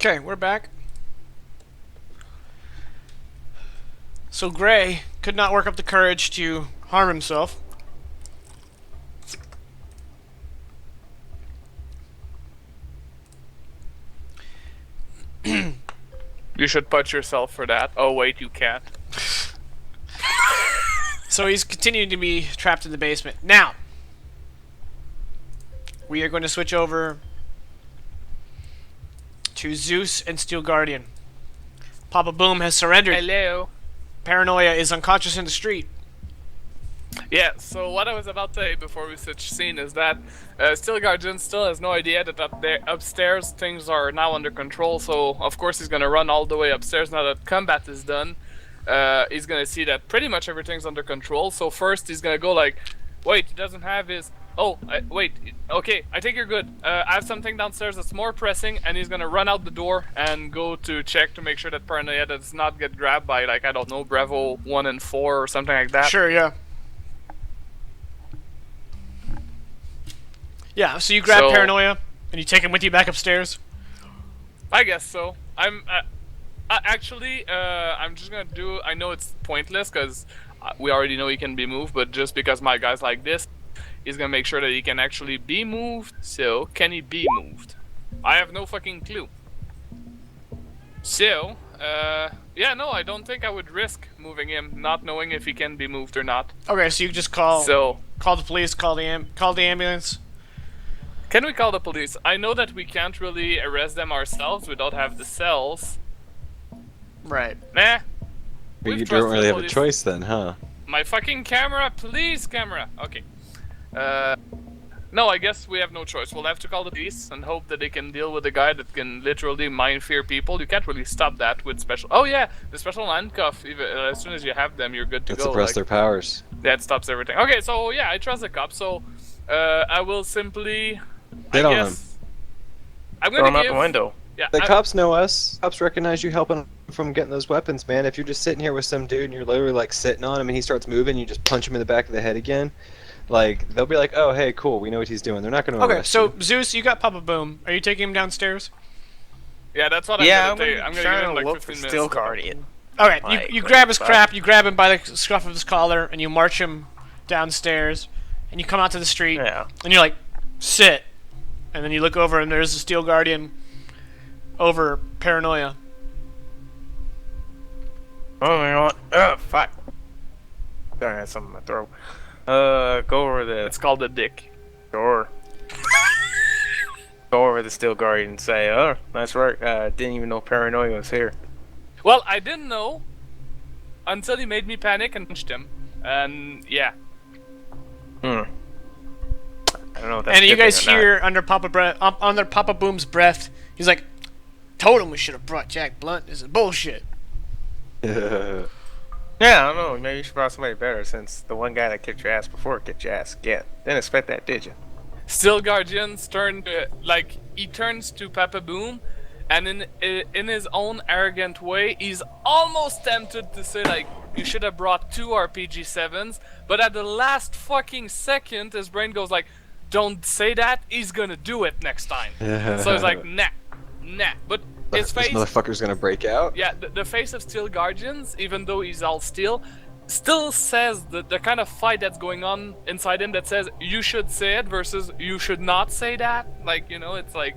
Okay, we're back. So Gray could not work up the courage to harm himself. You should punch yourself for that. Oh wait, you can't. So he's continuing to be trapped in the basement. Now, we are going to switch over to Zeus and Steel Guardian. Papa Boom has surrendered. Hello. Paranoia is unconscious in the street. Yeah, so what I was about to say before we switch scene is that Steel Guardian still has no idea that upstairs things are now under control, so of course he's gonna run all the way upstairs now that combat is done. He's gonna see that pretty much everything's under control, so first he's gonna go like, wait, he doesn't have his... Oh, wait, okay, I think you're good. I have something downstairs that's more pressing, and he's gonna run out the door and go to check to make sure that Paranoia does not get grabbed by, like, I don't know, Bravo 1 and 4 or something like that. Sure, yeah. Yeah, so you grab Paranoia, and you take him with you back upstairs? I guess so. I'm just gonna do... I know it's pointless, because we already know he can be moved, but just because my guy's like this, he's gonna make sure that he can actually be moved. So, can he be moved? I have no fucking clue. So, yeah, no, I don't think I would risk moving him, not knowing if he can be moved or not. Okay, so you just call the police, call the ambulance. Can we call the police? I know that we can't really arrest them ourselves. We don't have the cells. Right. Nah. But you don't really have a choice then, huh? My fucking camera, please, camera. Okay. No, I guess we have no choice. We'll have to call the police and hope that they can deal with a guy that can literally mind fear people. You can't really stop that with special... Oh yeah, the special handcuff. Even as soon as you have them, you're good to go. Suppress their powers. That stops everything. Okay, so yeah, I trust the cops. So I will simply... Get on him. I'm Throw him out the window. Yeah, the cops know us. Cops recognize you helping from getting those weapons, man. If you're just sitting here with some dude and you're literally like sitting on him and he starts moving, you just punch him in the back of the head again. Like, they'll be like, oh, hey, cool, we know what he's doing. They're not going to arrest so you. Zeus, you got Papa Boom. Are you taking him downstairs? Yeah, that's what I'm gonna do. I'm gonna trying give him to like look for 15 Steel minutes. Guardian. Okay, you grab his crap, you grab him by the scruff of his collar, and you march him downstairs, and you come out to the street, and you're like, sit. And then you look over, and there's a Steel Guardian over Paranoia. Oh my god. Oh, fuck. Sorry, I had something in my throat. Go over the... It's called a dick. Sure. Go over the Steel Guardian and say, oh, nice work. Didn't even know Paranoia was here. Well, I didn't know until he made me panic and punched him. And, yeah. I don't know if that's And you guys good thing or hear under Papa Boom's breath, he's like, told him we should have brought Jack Blunt. This is bullshit. not. Yeah, I don't know. Maybe you should brought somebody better since the one guy that kicked your ass before kicked your ass again. Didn't expect that, did you? Steel Guardians turned, like, he turns to Papa Boom, and in his own arrogant way, he's almost tempted to say, like, you should have brought 2 RPG-7s, but at the last fucking second, his brain goes like, don't say that, he's gonna do it next time. So he's like, nah. But his face... This motherfucker's gonna break out? Yeah, the face of Steel Guardians, even though he's all steel, still says the kind of fight that's going on inside him that says, you should say it versus you should not say that. Like, you know, it's like...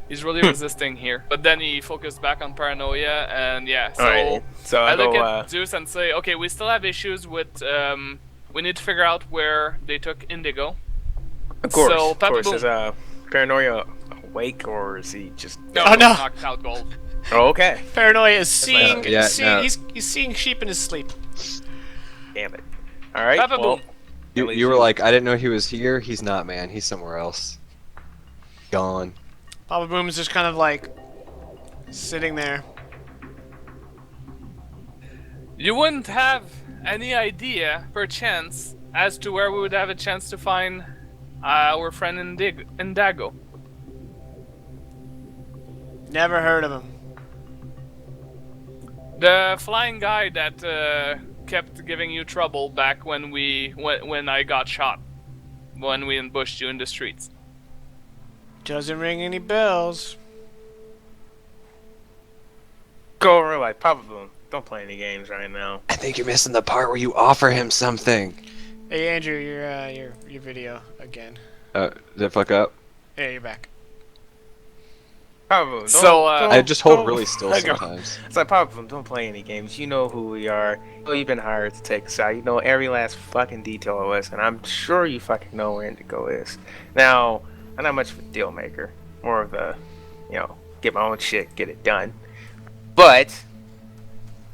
He's really resisting here. But then he focused back on Paranoia, and yeah, so... Alright, so I look at Zeus and say, okay, we still have issues with... we need to figure out where they took Indigo. Of course, so, of course. Boom. Is Paranoia awake, or is he just... No, Oh, no. knocked out gold. Oh, okay. Paranoia is seeing, no. he's seeing sheep in his sleep. Damn it. Alright, Papa well... Boom. You were like, I didn't know he was here. He's not, man. He's somewhere else. Gone. Papa Boom is just kind of like sitting there. You wouldn't have any idea, perchance, as to where we would have a chance to find our friend Indigo. Never heard of him. The flying guy that kept giving you trouble back when I got shot, when we ambushed you in the streets. Doesn't ring any bells. go over like Papa Boom. Don't play any games right now. I think you're missing the part where you offer him something. Hey Andrew, your video again. Did it fuck up? Yeah, you're back. Papa Boom. I just hold really still sometimes. It's like Papa Boom. Don't play any games. You know who we are. You know you've been hired to take us out. You know every last fucking detail of us, and I'm sure you fucking know where Indigo is. Now, I'm not much of a deal maker. More of a, get my own shit, get it done. But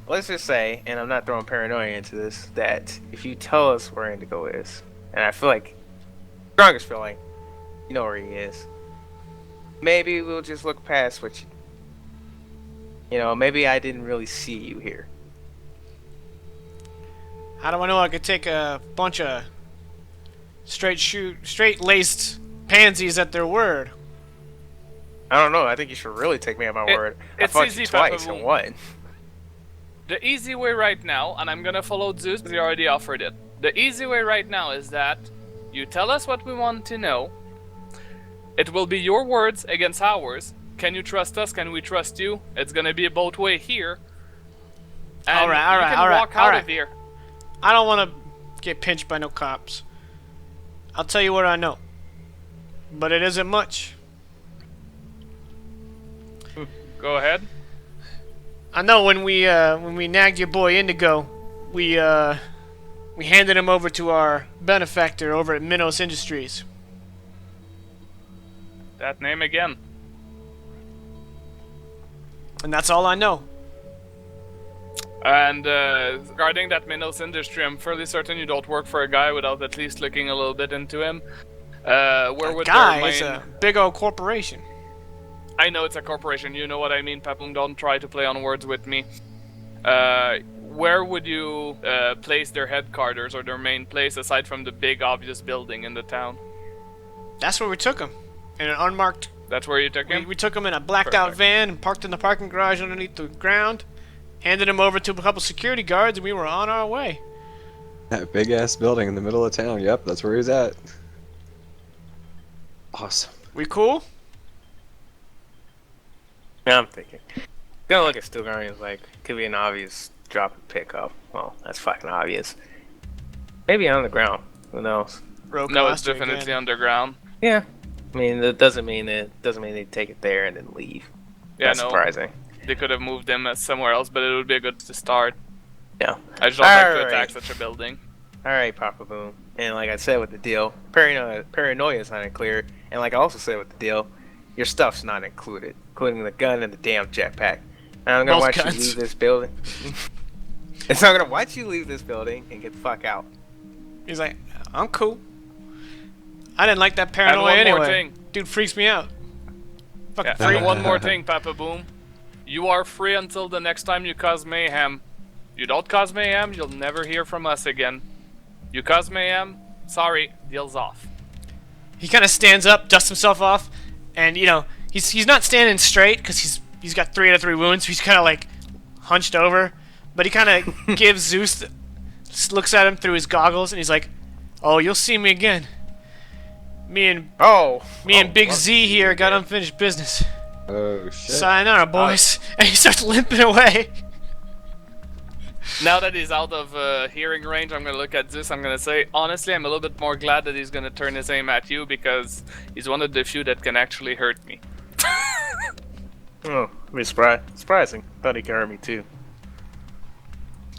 let's just say, and I'm not throwing paranoia into this, that if you tell us where Indigo is, and I feel like, strongest feeling, you know where he is, maybe we'll just look past what maybe I didn't really see you here. How do I know I could take a bunch of straight-laced pansies at their word? I don't know. I think you should really take me at my word. I fucked you twice and won. The easy way right now, and I'm gonna follow Zeus because he already offered it. The easy way right now is that you tell us what we want to know. It will be your words against ours. Can you trust us? Can we trust you? It's gonna be a both way here. And all right. Walk out of here. I don't want to get pinched by no cops. I'll tell you what I know, but it isn't much. Go ahead. I know when we nagged your boy Indigo, we handed him over to our benefactor over at Minos Industries. That name again. And that's all I know. And regarding that Minos Industry, I'm fairly certain you don't work for a guy without at least looking a little bit into him. Where would it's a big old corporation. I know it's a corporation, you know what I mean, Papung, don't try to play on words with me. Where would you place their headquarters or their main place aside from the big obvious building in the town? That's where we took him, in an unmarked... That's where you took him? We took him in a blacked out van and parked in the parking garage underneath the ground, handed him over to a couple security guards, and we were on our way. That big ass building in the middle of town, yep, that's where he's at. Awesome. We cool? Yeah, I'm thinking. Gonna look at Steel Guardians like, could be an obvious drop and pick up. Well, that's fucking obvious. Maybe on the ground. Who knows? No, it's definitely underground. Yeah. I mean, that doesn't mean they take it there and then leave. Yeah, that's surprising. They could have moved them somewhere else, but it would be a good to start. Yeah. I just don't like to attack such a building. Alright, Papa Boom. And like I said with the deal, paranoia is not included. And like I also said with the deal, your stuff's not included, including the gun and the damn jetpack. And I'm gonna watch you leave this building. And so I'm gonna watch you leave this building and get the fuck out. He's like, I'm cool. I didn't like that paranoia anyway. Dude freaks me out. Fucking freak. One more thing, Papa Boom. You are free until the next time you cause mayhem. You don't cause mayhem, you'll never hear from us again. You cause mayhem, sorry, deal's off. He kind of stands up, dusts himself off, and he's not standing straight because he's got 3 out of 3 wounds. So he's kind of like hunched over, but he kind of gives Zeus, looks at him through his goggles, and he's like, "Oh, you'll see me again. Me and Big Z here got unfinished business. Oh shit! Sayonara, boys." And he starts limping away. Now that he's out of hearing range, I'm gonna look at Zeus. I'm gonna say, honestly, I'm a little bit more glad that he's gonna turn his aim at you because he's one of the few that can actually hurt me. Oh, surprising. Thought he could hurt me too.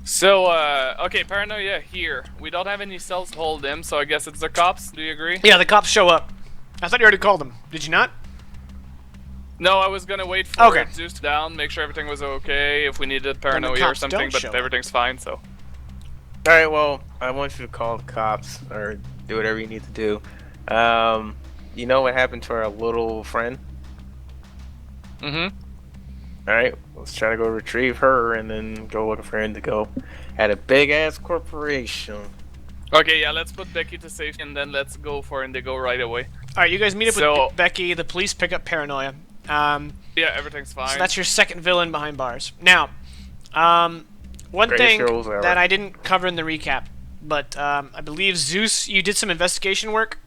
So, okay, paranoia here. We don't have any cells to hold him, so I guess it's the cops. Do you agree? Yeah, the cops show up. I thought you already called them. Did you not? No, I was gonna wait for Zeus down, make sure everything was okay, if we needed paranoia or something, but everything's fine, so. Alright, well, I want you to call the cops, or do whatever you need to do. You know what happened to our little friend? Mm-hmm. Alright, let's try to go retrieve her, and then go looking for Indigo at a big-ass corporation. Okay, yeah, let's put Becky to safety, and then let's go for Indigo right away. Alright, you guys meet up with Becky, the police pick up Paranoia. Yeah, everything's fine. So that's your second villain behind bars. Now, one thing that I didn't cover in the recap, but I believe Zeus, you did some investigation work,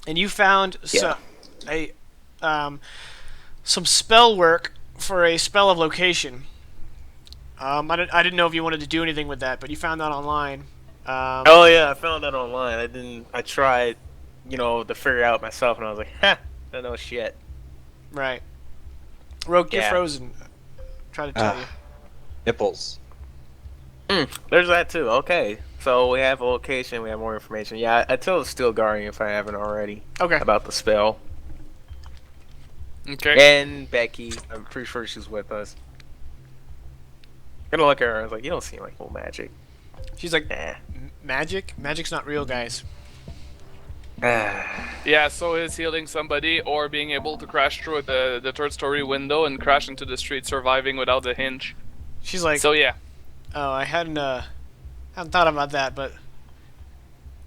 and you found some spell work for a spell of location. I didn't know if you wanted to do anything with that, but you found that online. Oh yeah, I found that online. I tried, to figure it out myself, and I was like, ha, I don't know shit. Right. Rogue, you're Yeah. frozen. Try to tell you. Nipples. There's that too. Okay, so we have a location. We have more information. Yeah, I told Steel Guardian if I haven't already. Okay. About the spell. Okay. And Becky, I'm pretty sure she's with us. Gonna look at her. I was like, you don't seem like no magic. She's like, Nah. magic? Magic's not real, guys. Yeah, so is healing somebody or being able to crash through the third story window and crash into the street, surviving without the hinge. She's like, So yeah. oh, I hadn't thought about that, but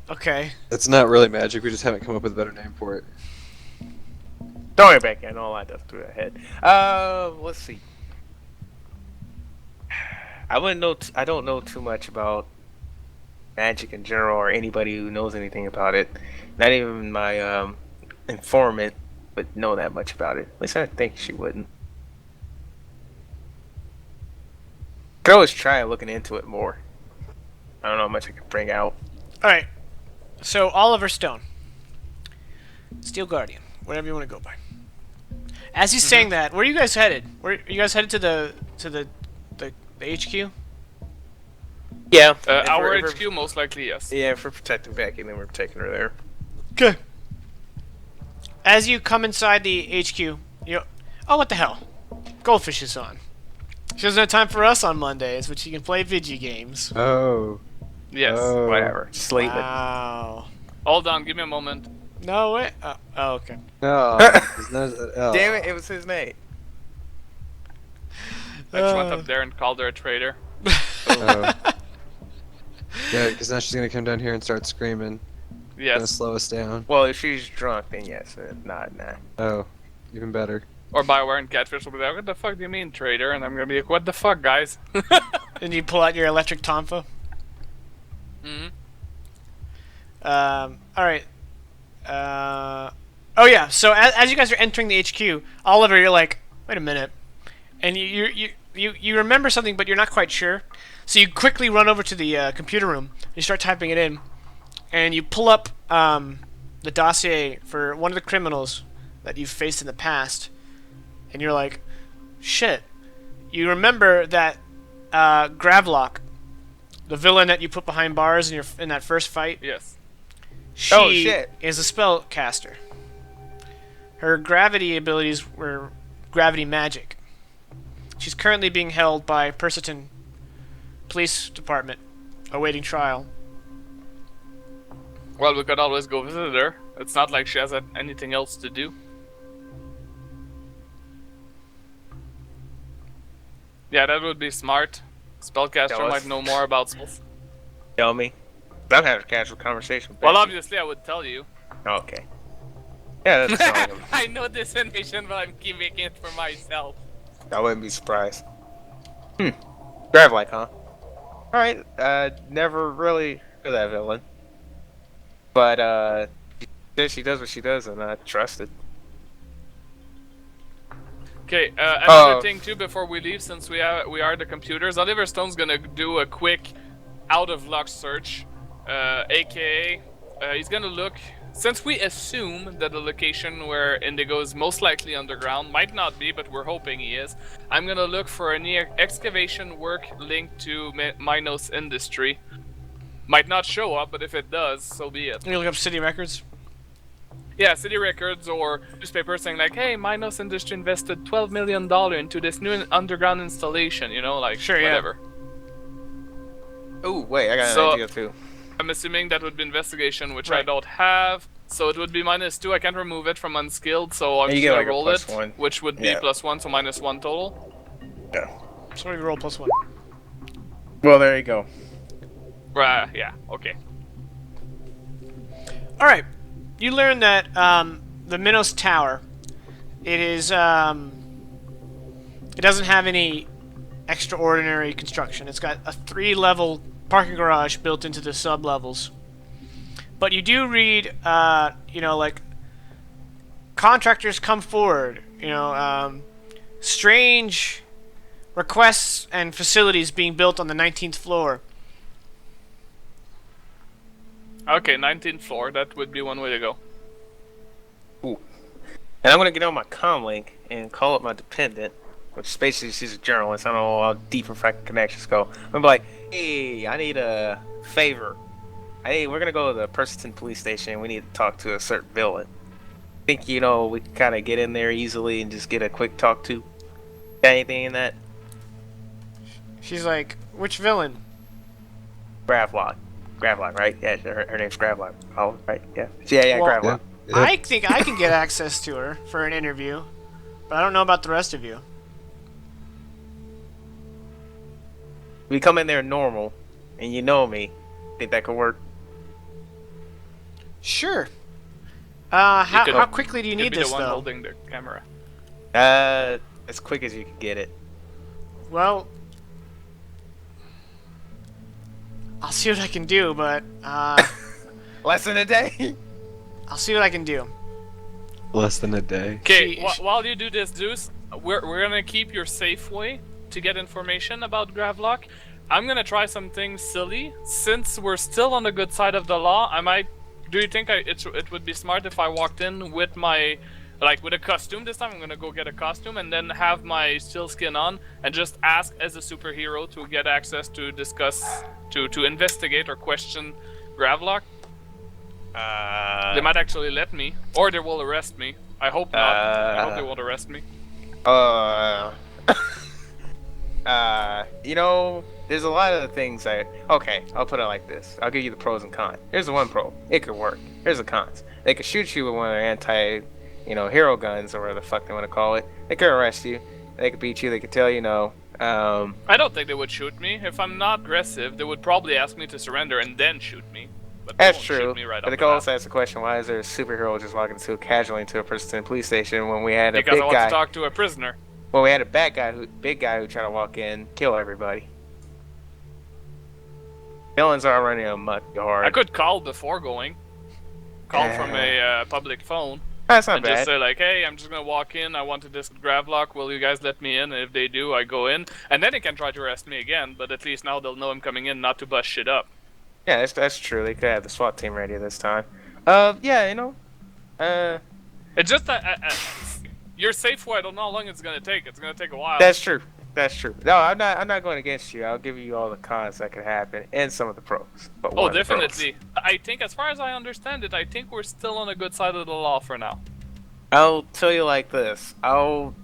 okay. It's not really magic. We just haven't come up with a better name for it. Don't worry, Becky. I know a lot does through that head. Let's see. I don't know too much about magic in general, or anybody who knows anything about it. Not even my informant would know that much about it. At least I think she wouldn't. Could always try looking into it more. I don't know how much I can bring out. All right. So Oliver Stone, Steel Guardian, whatever you want to go by. As he's saying that, where are you guys headed? Where are you guys headed to the HQ? Yeah, Our HQ, most likely, yes. Yeah, if we're protecting Becky, then we're taking her there. Okay. As you come inside the HQ, oh, what the hell? Goldfish is on. She doesn't have time for us on Mondays, but she can play video games. Oh. Yes. Oh. Whatever. Sleeping. Wow. Hold on, give me a moment. No way. Oh, okay. No. Oh. Damn it! It was his mate. I just went up there and called her a traitor. Oh. Yeah, because now she's gonna come down here and start screaming. Gonna Yes. slow us down. Well, if she's drunk, then yes. Nah. Oh, even better. Or Bioware and Catfish will be like, what the fuck do you mean, traitor? And I'm gonna be like, what the fuck, guys? And you pull out your electric tonfa. Mm-hmm. All right. Oh yeah. So as you guys are entering the HQ, Oliver, you're like, wait a minute, and you remember something, but you're not quite sure. So you quickly run over to the computer room. And you start typing it in, and you pull up the dossier for one of the criminals that you've faced in the past, and you're like, shit. You remember that Gravlock, the villain that you put behind bars in that first fight? Yes. She shit. is a spellcaster. Her gravity abilities were gravity magic. She's currently being held by Persiton Police Department, awaiting trial. Well, we could always go visit her. It's not like she has anything else to do. Yeah, that would be smart. Spellcaster Tell us. might know more about spells. Tell me. I've had a casual conversation. With Well, Becky. obviously I would tell you. Okay. Yeah, that's fine. I know this information, but I'm keeping it for myself. I wouldn't be surprised. Gravlike, huh? Alright, never really heard of that villain. But, she does what she does, and I trust it. Okay, another thing too before we leave, since we are the computers, Oliver Stone's gonna do a quick out of luck search, aka he's gonna look. Since we assume that the location where Indigo is most likely underground, might not be, but we're hoping he is, I'm gonna look for any excavation work linked to Minos Industry. Might not show up, but if it does, so be it. You look up city records. Yeah, city records or newspapers saying like, hey, Minos Industry invested $12 million into this new underground installation, like, Sure, yeah. whatever. Oh, wait, I got an So- idea too. I'm assuming that would be investigation, which I Right. don't have. So it would be -2. I can't remove it from unskilled, so I'm You just get, gonna like, a roll plus it, one. which would be Yeah. +1, so -1 total. Yeah. So you roll +1. Well, there you go. Right, yeah, okay. All right. You learn that the Minos Tower, it is it doesn't have any extraordinary construction. It's got a 3-level parking garage built into the sub-levels. But you do read, like, contractors come forward, strange requests and facilities being built on the 19th floor. Okay, 19th floor. That would be one way to go. Ooh. And I'm gonna get on my comlink and call up my dependent, which basically she's a journalist. I don't know how deep her fucking connections go. I'm gonna be like, hey, I need a favor. Hey, we're gonna go to the Persiton police station. We need to talk to a certain villain. Think we can kind of get in there easily and just get a quick talk to? Got anything in that? She's like, which villain? Gravlock. Gravlock, right? Yeah, her name's Gravlock. Oh, right, yeah. Yeah, Well, Gravlock. Yeah. I think I can get access to her for an interview, but I don't know about the rest of you. We come in there normal, and you know me. Think that could work? Sure. could- How quickly do you Could need be this, the one though? holding the camera. As quick as you can get it. Well, I'll see what I can do, but Less than a day? I'll see what I can do. Less than a day. Okay, She- while you do this, Zeus, we're gonna keep your safe way to get information about Gravlock. I'm gonna try something silly. Since we're still on the good side of the law, I might. Do you think it would be smart if I walked in with my, with a costume this time? I'm gonna go get a costume and then have my steel skin on and just ask as a superhero to get access to discuss, to investigate or question Gravlock. They might actually let me, or they will arrest me. I hope not. I hope they won't arrest me. There's a lot of things okay, I'll put it like this. I'll give you the pros and cons. Here's the one pro. It could work. Here's the cons. They could shoot you with one of their hero guns or whatever the fuck they want to call it. They could arrest you. They could beat you. They could tell you no. I don't think they would shoot me. If I'm not aggressive, they would probably ask me to surrender and then shoot me. But they That's won't true. Shoot me right But off they the could bat. also ask the question, why is there a superhero just walking casually into a Persistent police station when we had a Because I big want guy? to talk to a prisoner. Well, we had a big guy who tried to walk in, kill everybody. Villains are running amok hard. I could call before going. Call from a public phone. That's not And bad. just say like, hey, I'm just gonna walk in, I want to disc Gravlock, will you guys let me in? And if they do, I go in. And then they can try to arrest me again, but at least now they'll know I'm coming in not to bust shit up. Yeah, that's true. They could have the SWAT team ready this time. It's just that your safe way, I don't know how long it's gonna take. It's gonna take a while. That's true. That's true. No, I'm not going against you. I'll give you all the cons that could happen and some of the pros. But Oh, one of the pros. definitely. I think, as far as I understand it, I think we're still on the good side of the law for now. I'll tell you like this. I'm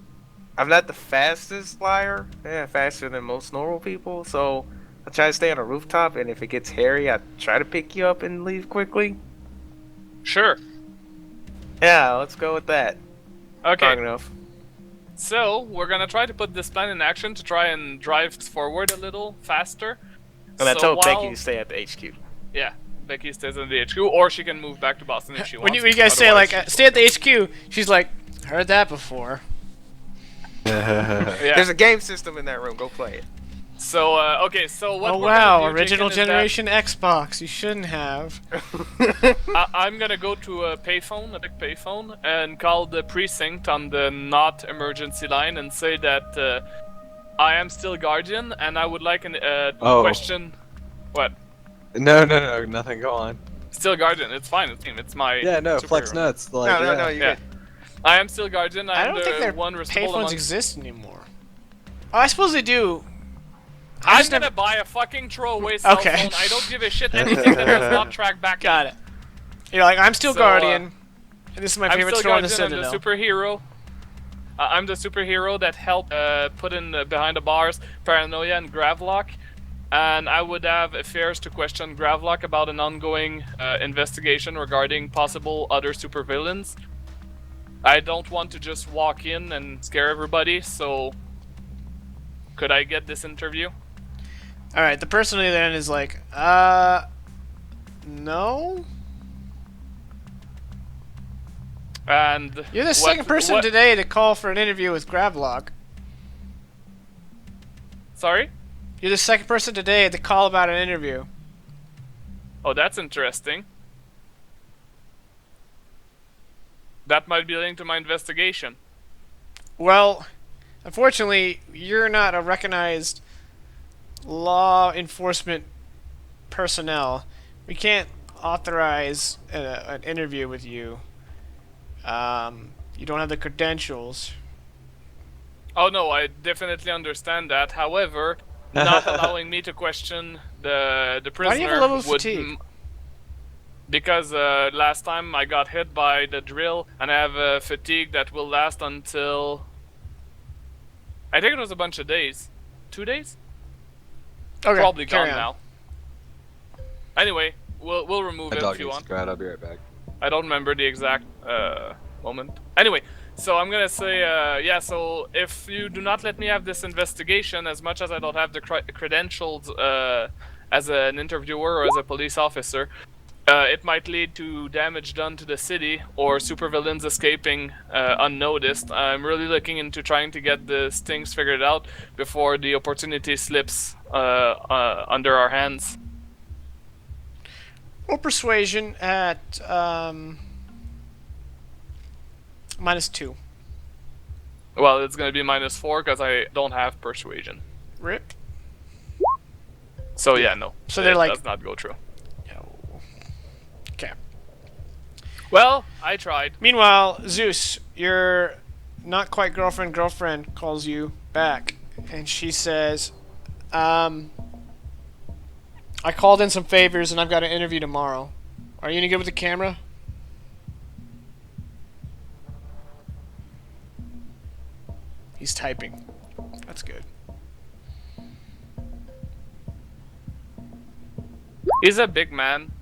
not the fastest flyer. Yeah, faster than most normal people. So I try to stay on a rooftop, and if it gets hairy, I try to pick you up and leave quickly. Sure. Yeah, let's go with that. Okay. Strong enough. So, we're gonna try to put this plan in action to try and drive forward a little faster. And I So told while- Becky to stay at the HQ. Yeah, Becky stays in the HQ, or she can move back to Boston if she When wants. you guys say like, Otherwise, stay at the HQ, she's like, heard that before. yeah. There's a game system in that room. Go play it. So, okay, so what Oh we're gonna wow, do, original Jason, is that generation Xbox. You shouldn't have. I'm gonna go to a payphone, a big payphone, and call the precinct on the not emergency line and say that I am still Guardian and I would like a Oh. question. What? No, nothing. Go on. Still Guardian. It's fine. It's my. Yeah, no, flex superhero. nuts. Like, No, yeah. you Yeah. good. I am still Guardian. I I'm don't the think their one responsible payphones amongst- exist anymore. Oh, I suppose they do. I'm just gonna never- buy a fucking throwaway cell Okay. phone. I don't give a shit anything that does not track back. Got it. You're like, I'm still So, Guardian, and this is my I'm favorite still store on the Guardian. I'm the Citadel. superhero. I'm the superhero that helped put in behind the bars Paranoia and Gravlock, and I would have affairs to question Gravlock about an ongoing investigation regarding possible other supervillains. I don't want to just walk in and scare everybody, so could I get this interview? All right, the person on the other end is like, no. And You're the second person today to call for an interview with Gravlock. Sorry? You're the second person today to call about an interview. Oh, that's interesting. That might be linked to my investigation. Well, Unfortunately, you're not a recognized law enforcement personnel. We can't authorize an interview with you. You don't have the credentials. Oh no, I definitely understand that. However, not allowing me to question the prisoner Why do you have a level of would fatigue? because last time I got hit by the drill, and I have a fatigue that will last until I think it was a bunch of days. 2 days? Okay, Probably carry gone on. now. Anyway, we'll remove My it dog if you needs want. to go out. I'll be right back. I don't remember the exact moment. Anyway, so I'm gonna say, yeah, so if you do not let me have this investigation, as much as I don't have the credentials as an interviewer or as a police officer, it might lead to damage done to the city or supervillains escaping unnoticed. I'm really looking into trying to get these things figured out before the opportunity slips under our hands. Or persuasion at -2. Well, it's gonna be -4 because I don't have persuasion. Rip. So yeah, no. So they're it like- does not go through. Okay. Well, I tried. Meanwhile, Zeus, your not quite girlfriend calls you back, and she says, I called in some favors and I've got an interview tomorrow. Are you any good with the camera? He's typing. That's good. He's a big man,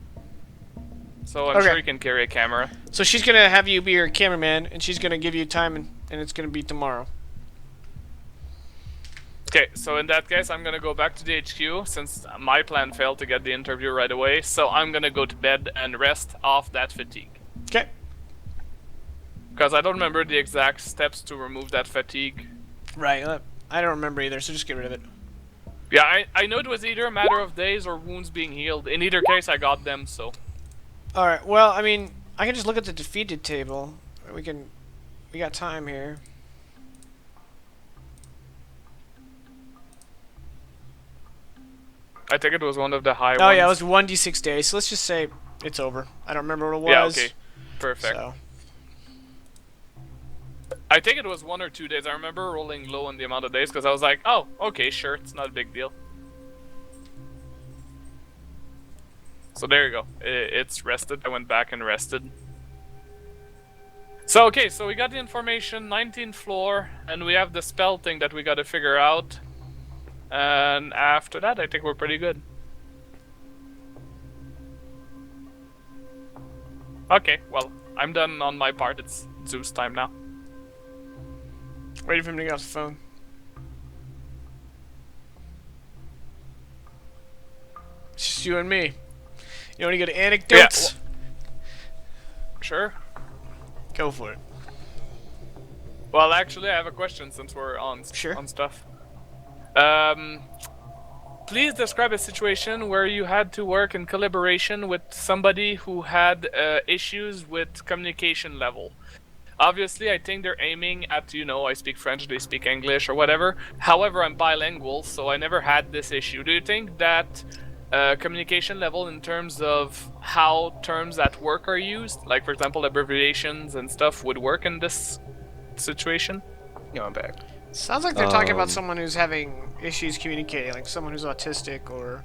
so I'm Okay. sure he can carry a camera. So she's gonna have you be your cameraman, and she's gonna give you time, and it's gonna be tomorrow. Okay, so in that case, I'm gonna go back to the HQ since my plan failed to get the interview right away. So I'm gonna go to bed and rest off that fatigue. Okay. Because I don't remember the exact steps to remove that fatigue. Right. I don't remember either, so just get rid of it. Yeah, I know it was either a matter of days or wounds being healed. In either case, I got them, so... Alright, well, I mean, I can just look at the defeated table. We got time here. I think it was one of the high ones. Oh, yeah, it was 1d6 days, so let's just say it's over. I don't remember what it was. Yeah, okay. Perfect. So. I think it was 1 or 2 days. I remember rolling low on the amount of days because I was like, oh, okay, sure, it's not a big deal. So there you go. It's rested. I went back and rested. So, okay, so we got the information, 19th floor, and we have the spell thing that we gotta figure out. And after that, I think we're pretty good. Okay, well, I'm done on my part. It's Zeus time now. Waiting for him to get off the phone. It's just you and me. You want to go to anecdotes? Sure. Go for it. Well, actually, I have a question since we're on Sure. on stuff. Please describe a situation where you had to work in collaboration with somebody who had issues with communication level. Obviously, I think they're aiming at, you know, I speak French, they speak English, or whatever. However, I'm bilingual, so I never had this issue. Do you think that communication level in terms of how terms at work are used, like, for example, abbreviations and stuff, would work in this situation? Yeah, I'm back. Sounds like they're talking about someone who's having issues communicating, like someone who's autistic or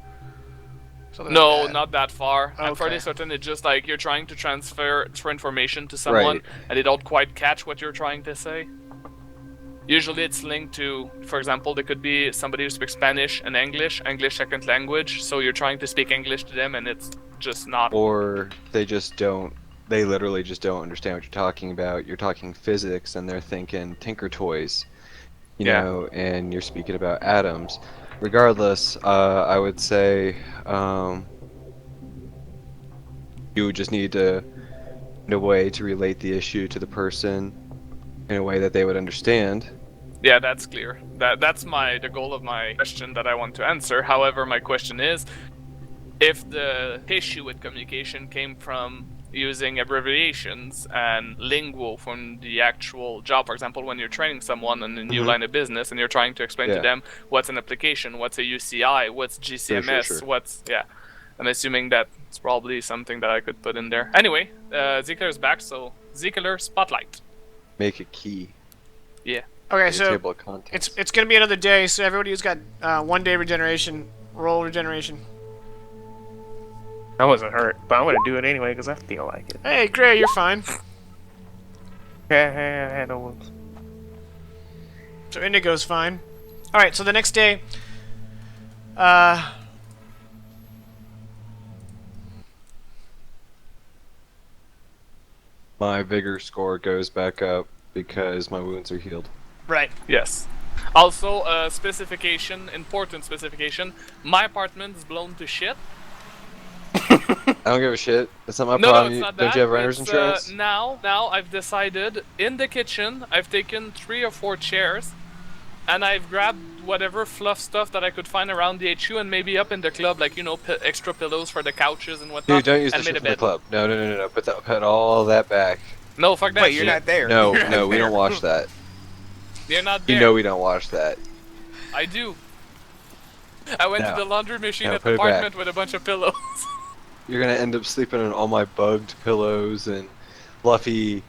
something No, like that. not that far. I'm fairly Okay. certain it's just like you're trying to transfer information to someone Right. and they don't quite catch what you're trying to say. Usually it's linked to, for example, there could be somebody who speaks Spanish and English second language, so you're trying to speak English to them and it's just not... Or they just don't. They literally just don't understand what you're talking about. You're talking physics, and they're thinking Tinker Toys, you Yeah. know, and you're speaking about atoms. Regardless, I would say you just need to find a way to relate the issue to the person in a way that they would understand. Yeah, that's clear. That's the goal of my question that I want to answer. However, my question is, if the issue with communication came from using abbreviations and lingo from the actual job. For example, when you're training someone in a new line of business and you're trying to explain to them what's an application, what's a UCI, what's GCMS, Sure. what's I'm assuming that it's probably something that I could put in there. Anyway, Ziegler's back, so Ziegler spotlight. Make a key. Yeah. Okay, so Table of contents. it's gonna be another day. So everybody who's got 1 day regeneration, roll regeneration. I wasn't hurt, but I'm gonna do it anyway because I feel like it. Hey, Gray, you're fine. Yeah, no wounds. So Indigo's fine. All right, so the next day, My vigor score goes back up because my wounds are healed. right. Yes. Also, important specification, my apartment is blown to shit. I don't give a shit. That's not my No, problem. it's not Don't that. you have renter's It's, insurance? now I've decided, in the kitchen, I've taken 3 or 4 chairs, and I've grabbed whatever fluff stuff that I could find around the HQ and maybe up in the club, like, you know, extra pillows for the couches and whatnot. Dude, don't use and this made shit a for the bed. club. No. Put all that back. No, fuck that Wait, shit. you're not there. No, You're not we there. don't watch that. You're not there. You know we don't watch that. I do. I went to No. the laundry machine No, at put the it back. apartment with a bunch of pillows. You're gonna end up sleeping on all my bugged pillows and fluffy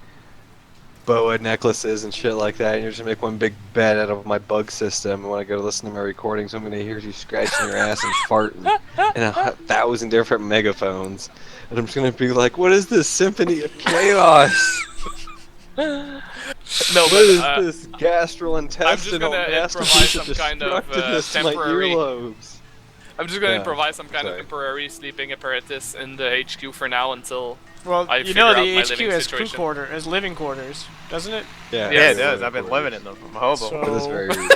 boa necklaces and shit like that. And you're just gonna make one big bed out of my bug system. And when I go to listen to my recordings, I'm gonna hear you scratching your ass and farting in 1,000 different megaphones. And I'm just gonna be like, "What is this symphony of chaos? No, What is but, this gastrointestinal gonna improvise masterpiece of some kind of, destructiveness to my temporary- earlobes?" I'm just gonna Yeah, improvise some kind sorry. of temporary sleeping apparatus in the HQ for now until Well, I you figure know out the my HQ living has situation. as living quarters, doesn't it? Yeah, it does. I've been living in them. I'm a hobo. So- For this very reason.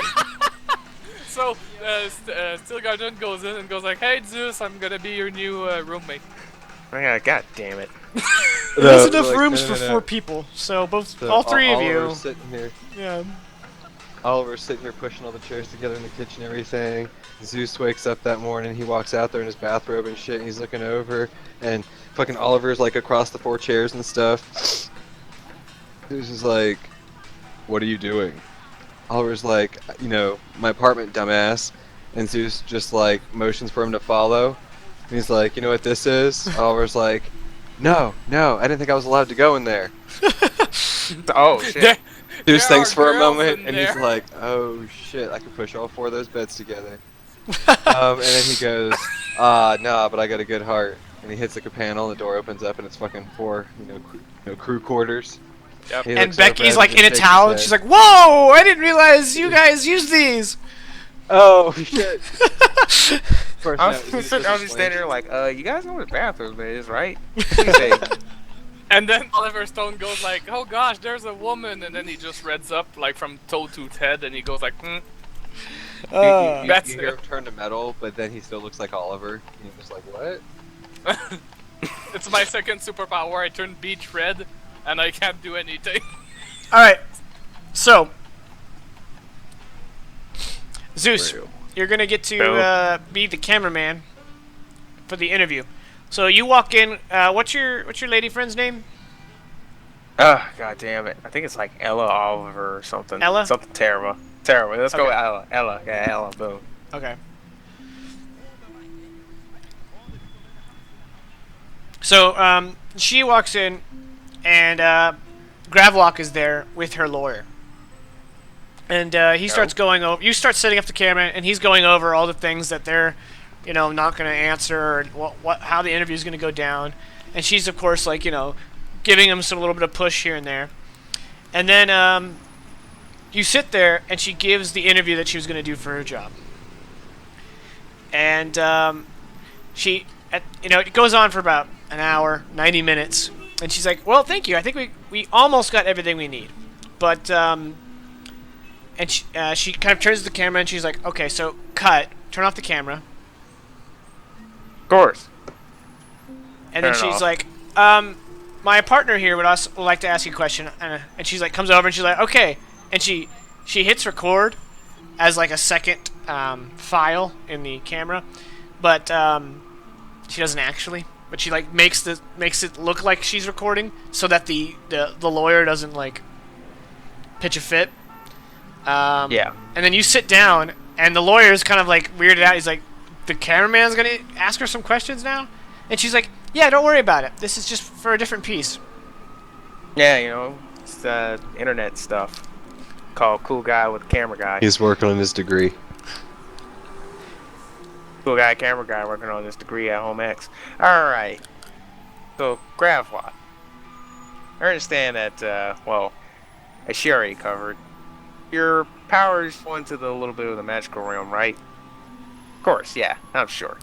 So, Steel Guardian goes in and goes like, "Hey Zeus, I'm gonna be your new roommate." God damn it. There's No, enough like, rooms no, for no. 4 people, so So all 3 of Oliver's you. sitting here. Yeah. Oliver's sitting here pushing all the chairs together in the kitchen and everything. Zeus wakes up that morning, he walks out there in his bathrobe and shit, and he's looking over, and fucking Oliver's like across the 4 chairs and stuff. Zeus is like, "What are you doing?" Oliver's like, "You know, my apartment, dumbass." And Zeus just like motions for him to follow. And he's like, "You know what this is?" Oliver's like, No, I didn't think I was allowed to go in there." Oh, shit. There Zeus are thinks for a girls moment, in and there. he's like, "Oh shit, I could push all 4 of those beds together." And then he goes, "Nah, but I got a good heart." And he hits like a panel, and the door opens up, and it's fucking 4, crew quarters. Yep. He And looks over Becky's at like him in a and shakes his towel, and head. she's like, "Whoa! I didn't realize you guys use these." "Oh shit!" Of course, I no, was Zeus just doesn't standing there blink. like, you guys know what the bathroom is, right? Please say. And then Oliver Stone goes like, "Oh gosh, there's a woman," and then he just reds up like from toe to head, and he goes like, You That's hear it. him turn to metal, but then he still looks like Oliver. And you're just like, "What?" "It's my second superpower. I turn beach red, and I can't do anything." All right. So, Zeus, Real. you're gonna get to be the cameraman for the interview. So you walk in. What's your lady friend's name? God damn it. I think it's like Ella Oliver or something. Ella? Something terrible. Terrible. Let's go Okay. with Ella. Ella. Yeah, Ella. Boom. Okay. So she walks in, and Gravlock is there with her lawyer. And he starts going over. You start setting up the camera, and he's going over all the things that they're, not going to answer, and how the interview is going to go down. And she's of course like giving him some little bit of push here and there. And then you sit there, and she gives the interview that she was going to do for her job. And it goes on for about an hour, 90 minutes, and she's like, "Well, thank you. I think we almost got everything we need." But and she kind of turns to the camera and she's like, "Okay, so cut. Turn off the camera." Of course. And then Turn it she's off. like, "My partner here would like to ask you a question." And she's like, comes over and she's like, "Okay," and she hits record as like a second file in the camera, but she doesn't actually. but she like makes it look like she's recording so that the lawyer doesn't like pitch a fit. Yeah. And then you sit down, and the lawyer's kind of like weirded out. He's like, the cameraman's gonna ask her some questions now, and she's like, yeah, don't worry about it. This is just for a different piece. Yeah, you know, it's internet stuff called Cool Guy with Camera Guy. He's working on his degree. Cool guy, camera guy, working on this degree at home X. Alright. So, Gravlot. I understand that, well, as she already covered, your powers fall into the little bit of the magical realm, right? Of course, yeah, I'm sure.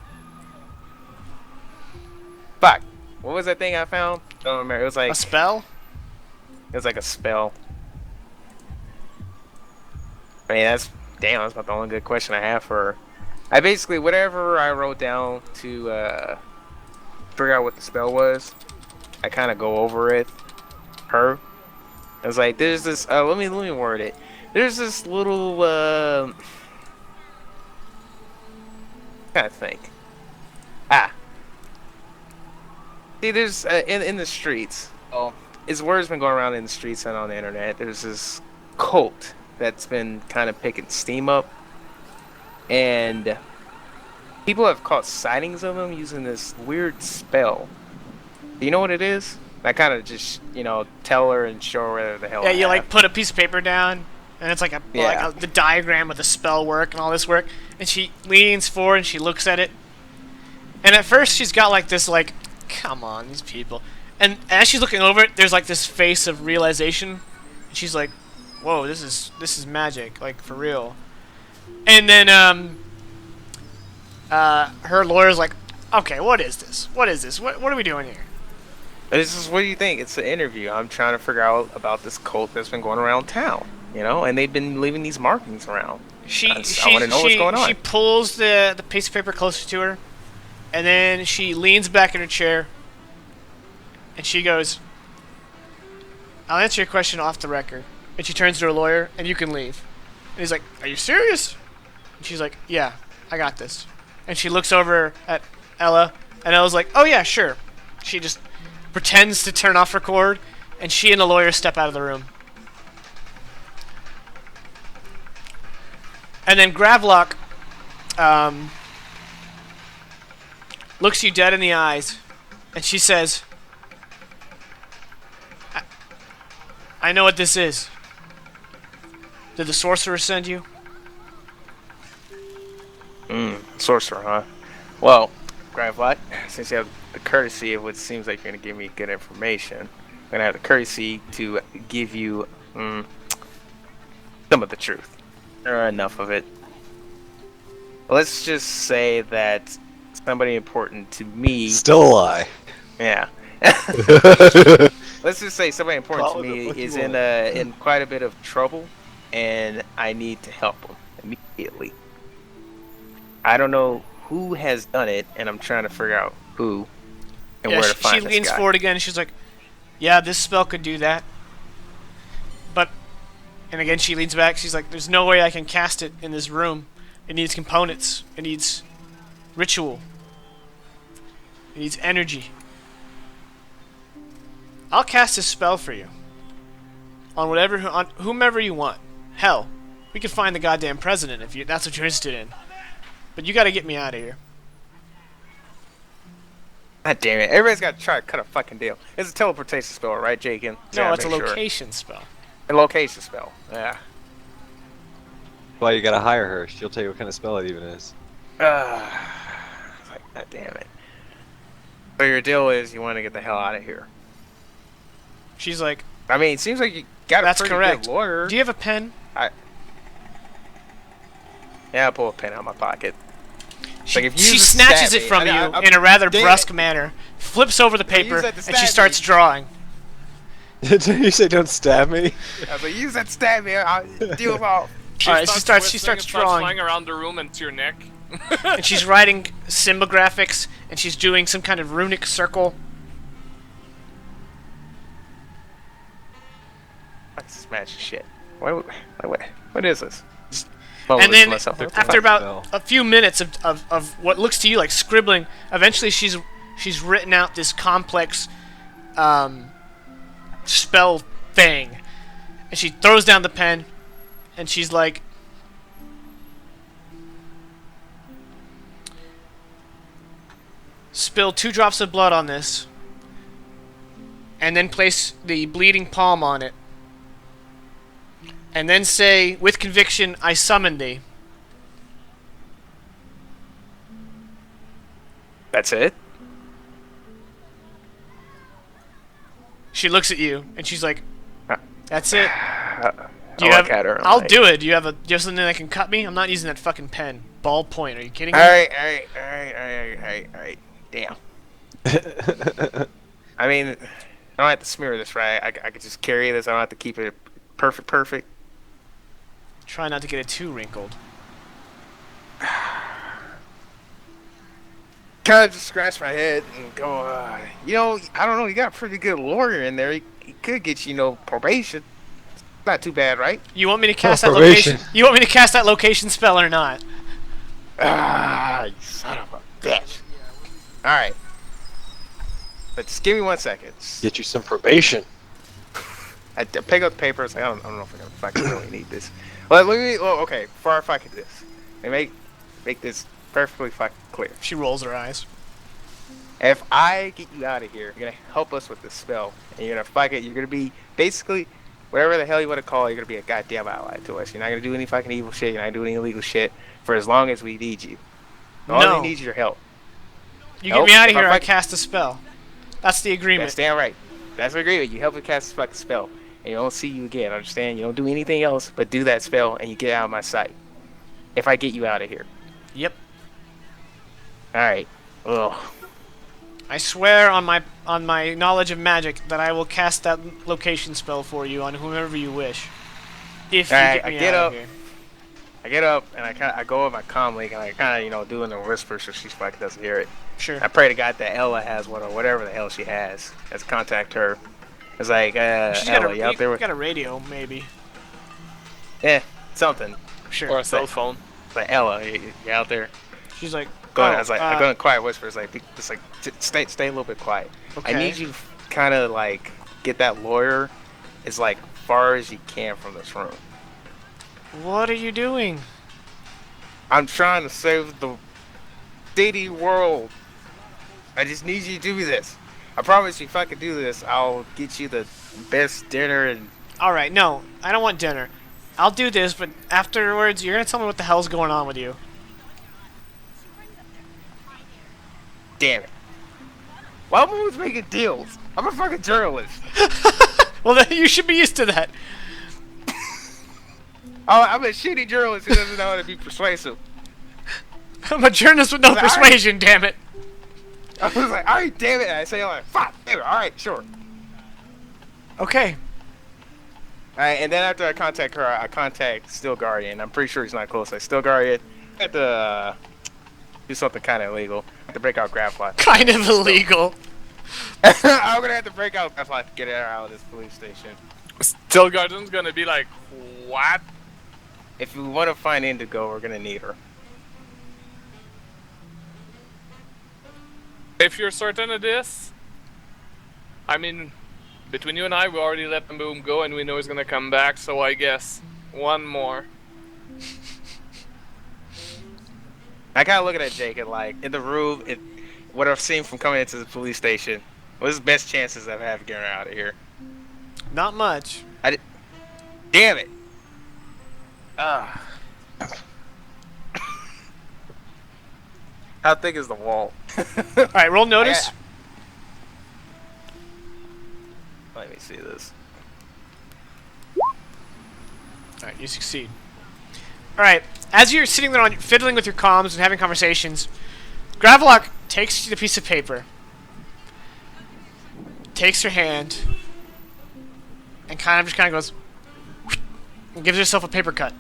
Fuck. What was that thing I found? Don't remember. It was like A spell? It was like a spell. I mean, that's about the only good question I have for her. I basically, whatever I wrote down to figure out what the spell was, I kind of go over it. Her. I was like, there's this, let me word it. There's this little, kind of think. See, there's, in the streets, well, his word's been going around in the streets and on the internet, there's this cult that's been kind of picking steam up. And people have caught sightings of them using this weird spell. Do you know what it is? I kind of just, you know, tell her and show her where the hell. Yeah, you like put a piece of paper down, and it's like the diagram of the spell work and all this work. And she leans forward and she looks at it. And at first she's got like this like, come on, these people. And as she's looking over it, there's like this face of realization. And she's like, whoa, this is magic, like for real. And then her lawyer's like, okay, what is this? What is this? What are we doing here? This is, what do you think? It's an interview. I'm trying to figure out about this cult that's been going around town, you know, and they've been leaving these markings around. I want to know what's going on. She pulls the piece of paper closer to her, and then she leans back in her chair, and she goes, I'll answer your question off the record. And she turns to her lawyer, and you can leave. And he's like, are you serious? And she's like, yeah, I got this. And she looks over at Ella, and Ella's like, oh yeah, sure. She just pretends to turn off her cord, and she and the lawyer step out of the room. And then Gravlock looks you dead in the eyes, and she says, I know what this is. Did the sorcerer send you? Sorcerer, huh? Well, Gravlot, since you have the courtesy of what seems like you're going to give me good information, I'm going to have the courtesy to give you some of the truth. Or enough of it. Let's just say that somebody important to me... Still a lie. Yeah. Let's just say somebody important to me is in quite a bit of trouble, and I need to help them immediately. I don't know who has done it, and I'm trying to figure out who and where to find this guy. She leans forward again, and she's like, yeah, this spell could do that. But, and again she leans back, she's like, there's no way I can cast it in this room. It needs components. It needs ritual. It needs energy. I'll cast this spell for you. On whomever you want. Hell, we could find the goddamn president if that's what you're interested in. But you gotta get me out of here. God damn it. Everybody's gotta try to cut a fucking deal. It's a teleportation spell, right, Jacob? No, it's a location spell. A location spell, yeah. Well, you gotta hire her. She'll tell you what kind of spell it even is. God damn it. So your deal is you want to get the hell out of here. She's like, I mean, it seems like you got a pretty good lawyer. Do you have a pen? Yeah, I pull a pen out of my pocket. She snatches it from you in a rather brusque manner, flips over the paper, and she starts drawing. Did you say don't stab me? I was like, use that to stab me, I'll deal with all. Alright, she starts drawing. Flying around the room into your neck. And she's writing symbographics, and she's doing some kind of runic circle. That's magic shit. What is this? And then, after about a few minutes of what looks to you like scribbling, eventually she's she's written out this complex spell thing, and she throws down the pen, and she's like, spill 2 drops of blood on this, and then place the bleeding palm on it, and then say, with conviction, I summon thee. That's it? She looks at you, and she's like, that's it. Do I you look have, at her, I'm I'll like, do it. Do you have something that can cut me? I'm not using that fucking pen. Ballpoint. Are you kidding me? Alright. Damn. I mean, I don't have to smear this, right? I could just carry this. I don't have to keep it perfect. Try not to get it too wrinkled. Kind of just scratch my head and go, I don't know, you got a pretty good lawyer in there. He could get you, probation. Not too bad, right? You want me to cast that Probation. location? You want me to cast that location spell or not? You son of a bitch. Alright. But just give me 1 second. Get you some probation. I pick up the papers. I don't know if I'm gonna fucking really need this. Well, okay, before I fucking do this, and make this perfectly fucking clear. She rolls her eyes. If I get you out of here, you're gonna help us with this spell, and you're gonna fuck it. You're gonna be basically whatever the hell you want to call it. You're gonna be a goddamn ally to us. You're not gonna do any fucking evil shit. You're not gonna do any illegal shit for as long as we need you. All No. we need is your help. You Nope. get me out of If I here, I fuck- cast a spell. That's the agreement. That's damn right. That's the agreement. You help me cast this fucking spell, and you don't see you again. Understand? You don't do anything else but do that spell, and you get out of my sight. If I get you out of here. Yep. All right. Ugh. I swear on my knowledge of magic that I will cast that location spell for you on whomever you wish. If you Alright, get me I get out up. of here. I get up and I go with my comm link and I kind of do in a whisper so she fucking doesn't hear it. Sure. I pray to God that Ella has one or whatever the hell she has. Let's contact her. It's like, She's got Ella, you out there with? got a radio, maybe. Something. Sure. Or a cell phone. It's like, Ella, you out there? She's like, I was like, I go in quiet whispers, like, just like, stay a little bit quiet. okay. I need you to kind of like get that lawyer as like far as you can from this room. What are you doing? I'm trying to save the city world. I just need you to do this. I promise you, if I can do this, I'll get you the best dinner and. Alright, no, I don't want dinner. I'll do this, but afterwards, you're gonna tell me what the hell's going on with you. Damn it. Why am I always making deals? I'm a fucking journalist. Well, then you should be used to that. Oh, I'm a shitty journalist who doesn't know how to be persuasive. I'm a journalist with no Alright. persuasion, damn it. I was like, alright, damn it. And I say, like, fuck, damn it. Alright, sure. Okay. Alright, and then after I contact her, I contact Steel Guardian. I'm pretty sure he's not close. Like, Steel Guardian, I have to do something kind of illegal. I have to break out Grapplot. Kind of illegal. I'm gonna have to break out Grapplot to get her out of this police station. Still Guardian's gonna be like, what? If we want to find Indigo, we're gonna need her. If you're certain of this, I mean, between you and I, we already let the boom go and we know he's gonna come back, so I guess one more. I kind of looking at Jake and like, in the room, what I've seen from coming into the police station, what's the best chances I've had of getting her out of here? Not much. Damn it! How thick is the wall? Alright, roll notice. Let me see this. Alright, you succeed. Alright, as you're sitting there fiddling with your comms and having conversations, Gravelock takes the piece of paper, takes her hand, and kind of goes, and gives herself a paper cut.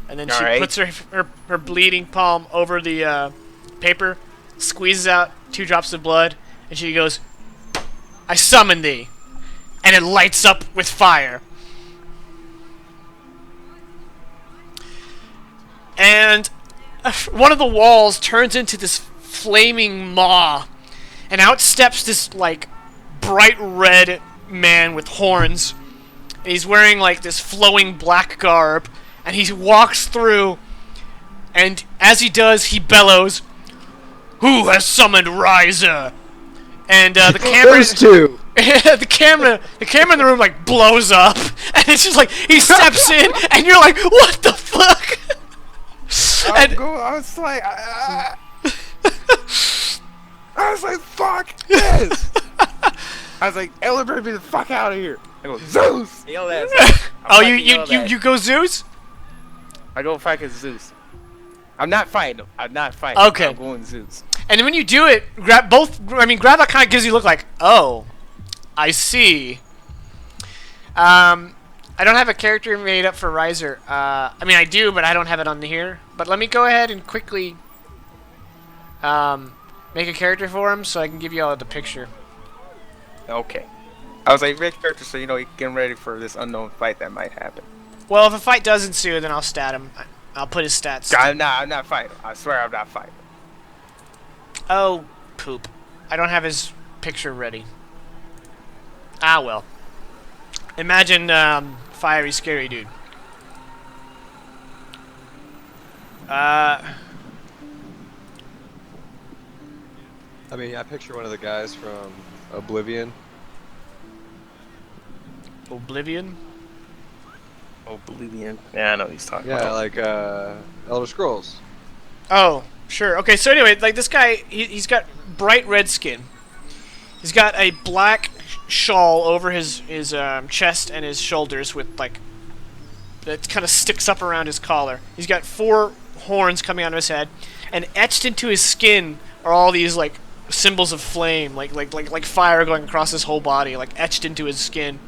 And then she Alright. puts her bleeding palm over the paper, squeezes out 2 drops of blood, and she goes, I summon thee. And it lights up with fire. and one of the walls turns into this flaming maw, and out steps this like bright red man with horns. And he's wearing like this flowing black garb, and he walks through, and as he does, he bellows, "Who has summoned Riser?" And the camera, Those two. the camera in the room like blows up, and it's just like he steps in, and you're like, "What the fuck?" I was like, fuck this! I was like, Ellenberg, be the fuck out of here! I go, Zeus! Yell that. Oh, you go Zeus? I go fucking Zeus. I'm not fighting him. I'm not fighting. Okay. I'm going Zeus. And then when you do it, grab that kind of gives you a look like, oh, I see. I don't have a character made up for Riser. I mean, I do, but I don't have it on here. But let me go ahead and quickly make a character for him so I can give you all the picture. Okay. I was like, make a character so you know you're getting ready for this unknown fight that might happen. Well, if a fight does ensue, then I'll stat him. I'll put his stats. I'm not fighting. I swear I'm not fighting. Oh, poop. I don't have his picture ready. Ah, well. Imagine, fiery, scary dude. I mean, I picture one of the guys from Oblivion. Oblivion? Oblivion. Yeah, I know what he's talking about. Yeah, like Elder Scrolls. Oh, sure. Okay, so anyway, like this guy, he's got bright red skin. He's got a black shawl over his chest and his shoulders with like that kind of sticks up around his collar. He's got 4 horns coming out of his head, and etched into his skin are all these like symbols of flame, like fire going across his whole body, like etched into his skin.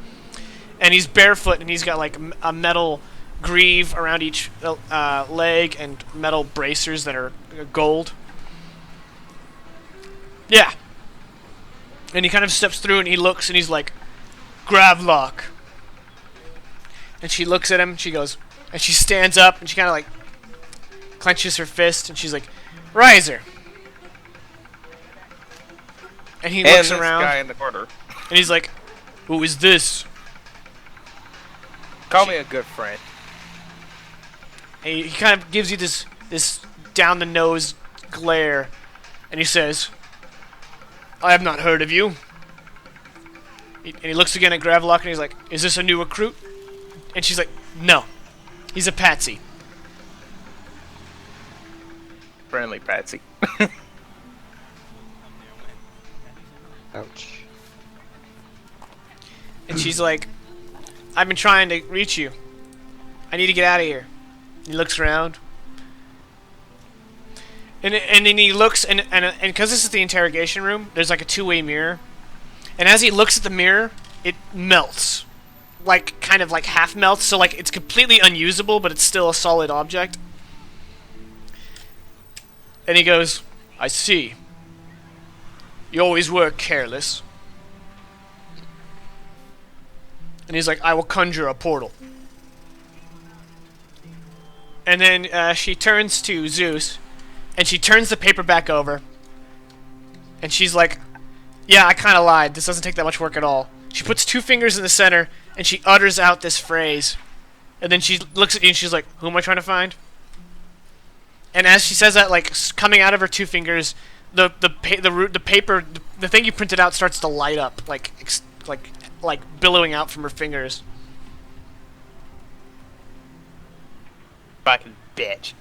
And he's barefoot, and he's got like a metal greave around each leg and metal bracers that are gold. Yeah. And he kind of steps through and he looks and he's like, "Gravlock." And she looks at him, she goes, and she stands up and she kind of like clenches her fist and she's like, "Riser." And he looks around. Guy in the corner. And he's like, "Who is this?" Call me a good friend. And he kind of gives you this down the nose glare, and he says, "I have not heard of you." And he looks again at Gravlock and he's like, "Is this a new recruit?" And she's like, "No, he's a patsy." Friendly patsy. Ouch. And she's like, "I've been trying to reach you. I need to get out of here." He looks around. And then he looks, and because this is the interrogation room, there's like a 2-way mirror. And as he looks at the mirror, it melts. Like, kind of like half melts, so like it's completely unusable, but it's still a solid object. And he goes, "I see. You always were careless." And he's like, "I will conjure a portal." And then she turns to Zeus, and she turns the paper back over. And she's like, "Yeah, I kind of lied. This doesn't take that much work at all." She puts 2 fingers in the center, and she utters out this phrase. And then she looks at you, and she's like, "Who am I trying to find?" And as she says that, like, coming out of her 2 fingers, the paper, the thing you printed out starts to light up, like billowing out from her fingers. Fucking bitch.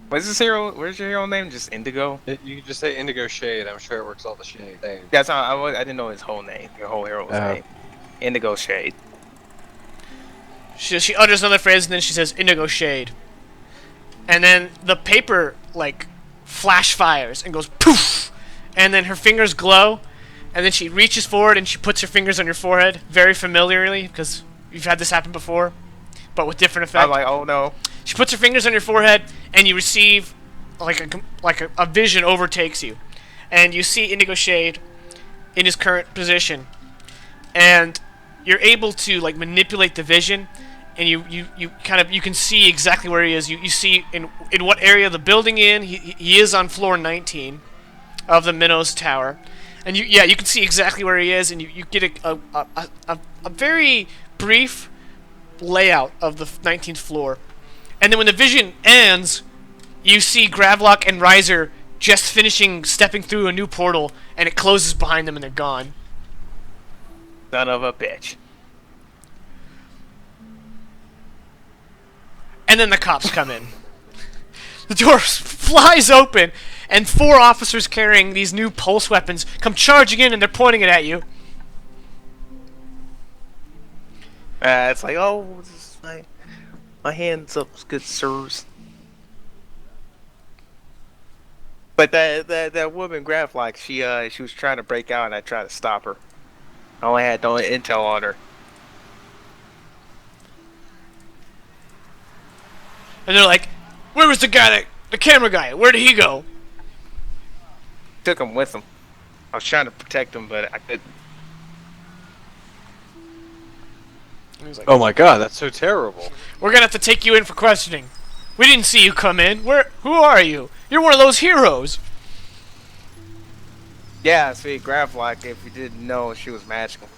What's this hero? Where's your hero name? Just Indigo? You can just say Indigo Shade. I'm sure it works all the shade thing. That's how I didn't know his whole name. Your whole hero's name. Indigo Shade. She utters another phrase, and then she says, "Indigo Shade." And then the paper, like, flash fires and goes poof! And then her fingers glow, and then she reaches forward and she puts her fingers on your forehead, very familiarly, because you've had this happen before, but with different effect. I'm like, oh no. She puts her fingers on your forehead, and you receive, like a vision overtakes you. And you see Indigo Shade in his current position. And you're able to, like, manipulate the vision, and you kind of you can see exactly where he is. You see in what area of the building he is on floor 19 of the Minos Tower, and you can see exactly where he is, and you get a very brief layout of the 19th floor, and then when the vision ends, you see Gravlock and Riser just finishing stepping through a new portal, and it closes behind them, and they're gone. Son of a bitch. And then the cops come in. The door flies open, and 4 officers carrying these new pulse weapons come charging in, and they're pointing it at you. It's like, oh, this is my hands up, good sirs. But that woman Gravlock, she was trying to break out, and I tried to stop her. I only had no intel on her. And they're like, where was the camera guy? Where did he go? Took him with him. I was trying to protect him, but I couldn't. And he's like, Oh my god, that's so terrible. we're gonna have to take you in for questioning. We didn't see you come in. Who are you? You're one of those heroes. Yeah, see, Gravlock, if you didn't know, she was magical.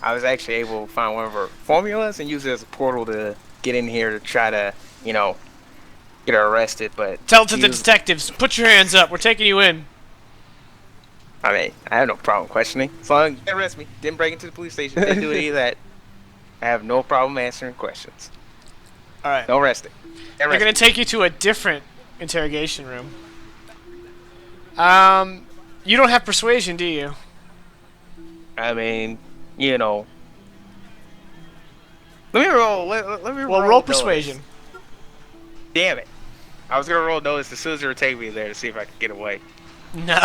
I was actually able to find one of her formulas and use it as a portal to get in here to try to, you know, get her arrested, but... Tell it to the detectives. Put your hands up. We're taking you in. I mean, I have no problem questioning. As long as you didn't arrest me, didn't break into the police station, didn't do any of that, I have no problem answering questions. Alright. No arresting. They're gonna take you to a different interrogation room. You don't have persuasion, do you? I mean, you know... Let me roll, let me roll. Well, roll persuasion. Damn it. I was gonna roll notice as soon as they were taking me there to see if I could get away. No.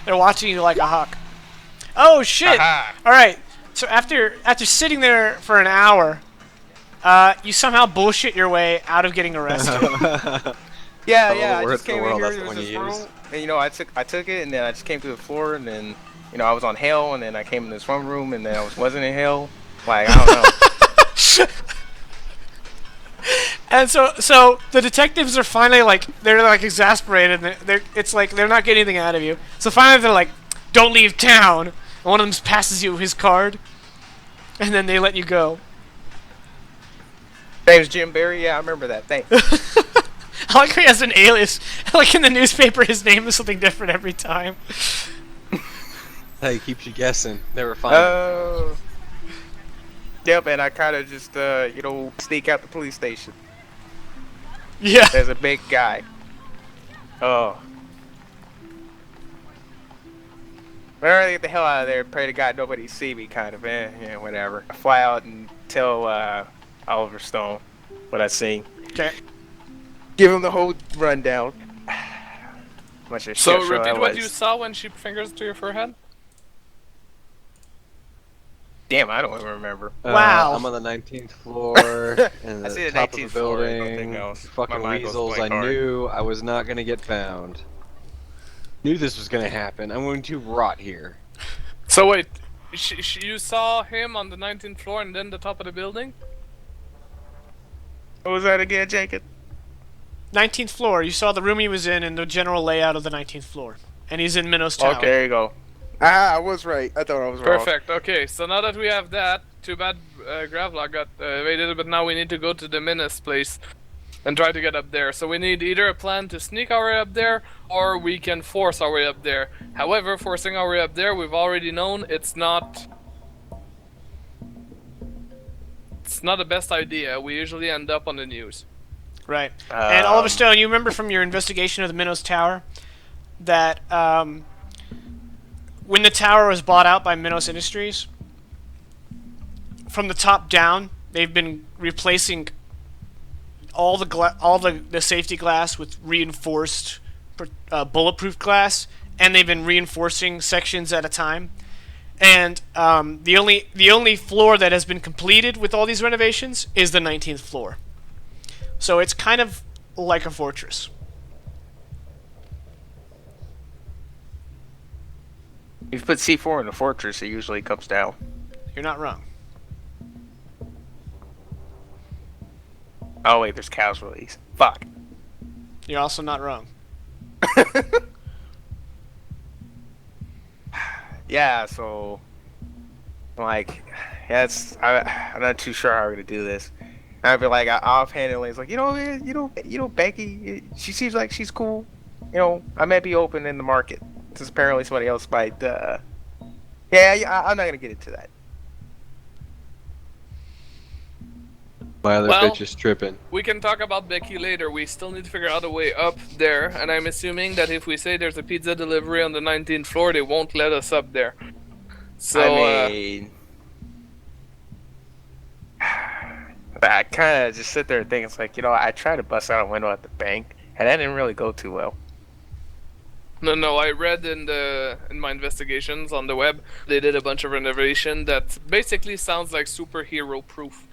They're watching you like a hawk. Oh, shit! Alright, so after sitting there for an hour, you somehow bullshit your way out of getting arrested. Yeah, I just came in here, there was this room, and you know, I took it, and then I just came to the floor, and then, you know, I was on hell, and then I came in this one room, and then I wasn't in hell. Like, I don't know. And so the detectives are finally like, they're like exasperated, and it's like they're not getting anything out of you. So finally they're like, don't leave town. And one of them passes you his card, and then they let you go. Name's Jim Barry. Yeah, I remember that. Thanks. I like how he has an alias. Like in the newspaper, his name is something different every time. Hey, keeps you guessing. Never find Oh. Yep, and I kind of just, you know, sneak out the police station. Yeah. There's a big guy. Oh. Better get the hell out of there. Pray to God nobody see me, kind of. Yeah, whatever. I fly out and tell Oliver Stone what I see. Okay. Give him the whole rundown. So repeat what you saw when she fingers to your forehead. Damn, I don't even remember. Wow. I'm on the 19th floor, and I see the the top of the 19th floor, building. nothing else. Fucking My mind goes weasels, I blank hard. knew I was not going to get found. Knew this was going to happen. I'm going to rot here. So wait, you saw him on the 19th floor and then the top of the building? What was that again, Jacob? 19th floor. You saw the room he was in and the general layout of the 19th floor. And he's in Minos Tower. Okay, there you go. Ah, I was right. I thought I was wrong. Perfect. Okay, so now that we have that, too bad Gravlock got evaded, but now we need to go to the Minos place and try to get up there. So we need either a plan to sneak our way up there, or we can force our way up there. However, forcing our way up there, we've already known it's not the best idea. We usually end up on the news. Right. And Oliver Stone, you remember from your investigation of the Minos Tower that when the tower was bought out by Minos Industries, from the top down, they've been replacing all the safety glass with reinforced bulletproof glass, and they've been reinforcing sections at a time. And the only floor that has been completed with all these renovations is the 19th floor. So it's kind of like a fortress. If you put C4 in the fortress, it usually comes down. You're not wrong. Oh wait, there's casualties. Fuck. You're also not wrong. Yeah, so like, I'm not too sure how we're gonna do this. And I'd be like, offhandedly, it's like, Becky, she seems like she's cool. I might be open in the market. Since apparently somebody else might. I'm not gonna get into that. My other Well, bitch is tripping. We can talk about Becky later. We still need to figure out a way up there, and I'm assuming that if we say there's a pizza delivery on the 19th floor, they won't let us up there. So, I mean, I kind of just sit there and think, it's like, I tried to bust out a window at the bank, and that didn't really go too well. No, I read in my investigations on the web, they did a bunch of renovation that basically sounds like superhero proof.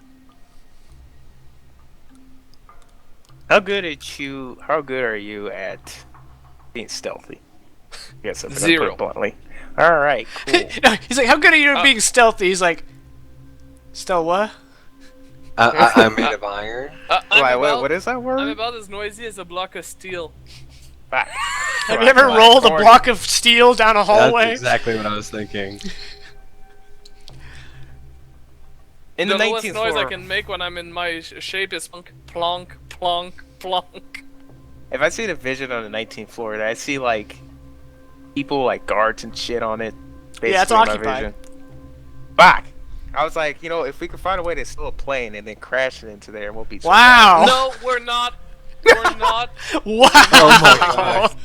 How good are you at being stealthy? Yes, I'm gonna put it 0. bluntly. All right, cool. He's like, how good are you at being stealthy? He's like, stealth what? I'm made of iron. What is that word? I'm about as noisy as a block of steel. Have you ever rolled a block of steel down a hallway? That's exactly what I was thinking. In The the lowest 19th noise floor, I can make when I'm in my shape is plonk, plonk, plonk, plonk. if I see the vision on the 19th floor, I see like people like guards and shit on it. Yeah, it's basically, in my occupied. vision. Fuck! I was like, if we could find a way to steal a plane and then crash it into there, we'll be. So Wow! No, we're not. We're not. Wow! Oh my God.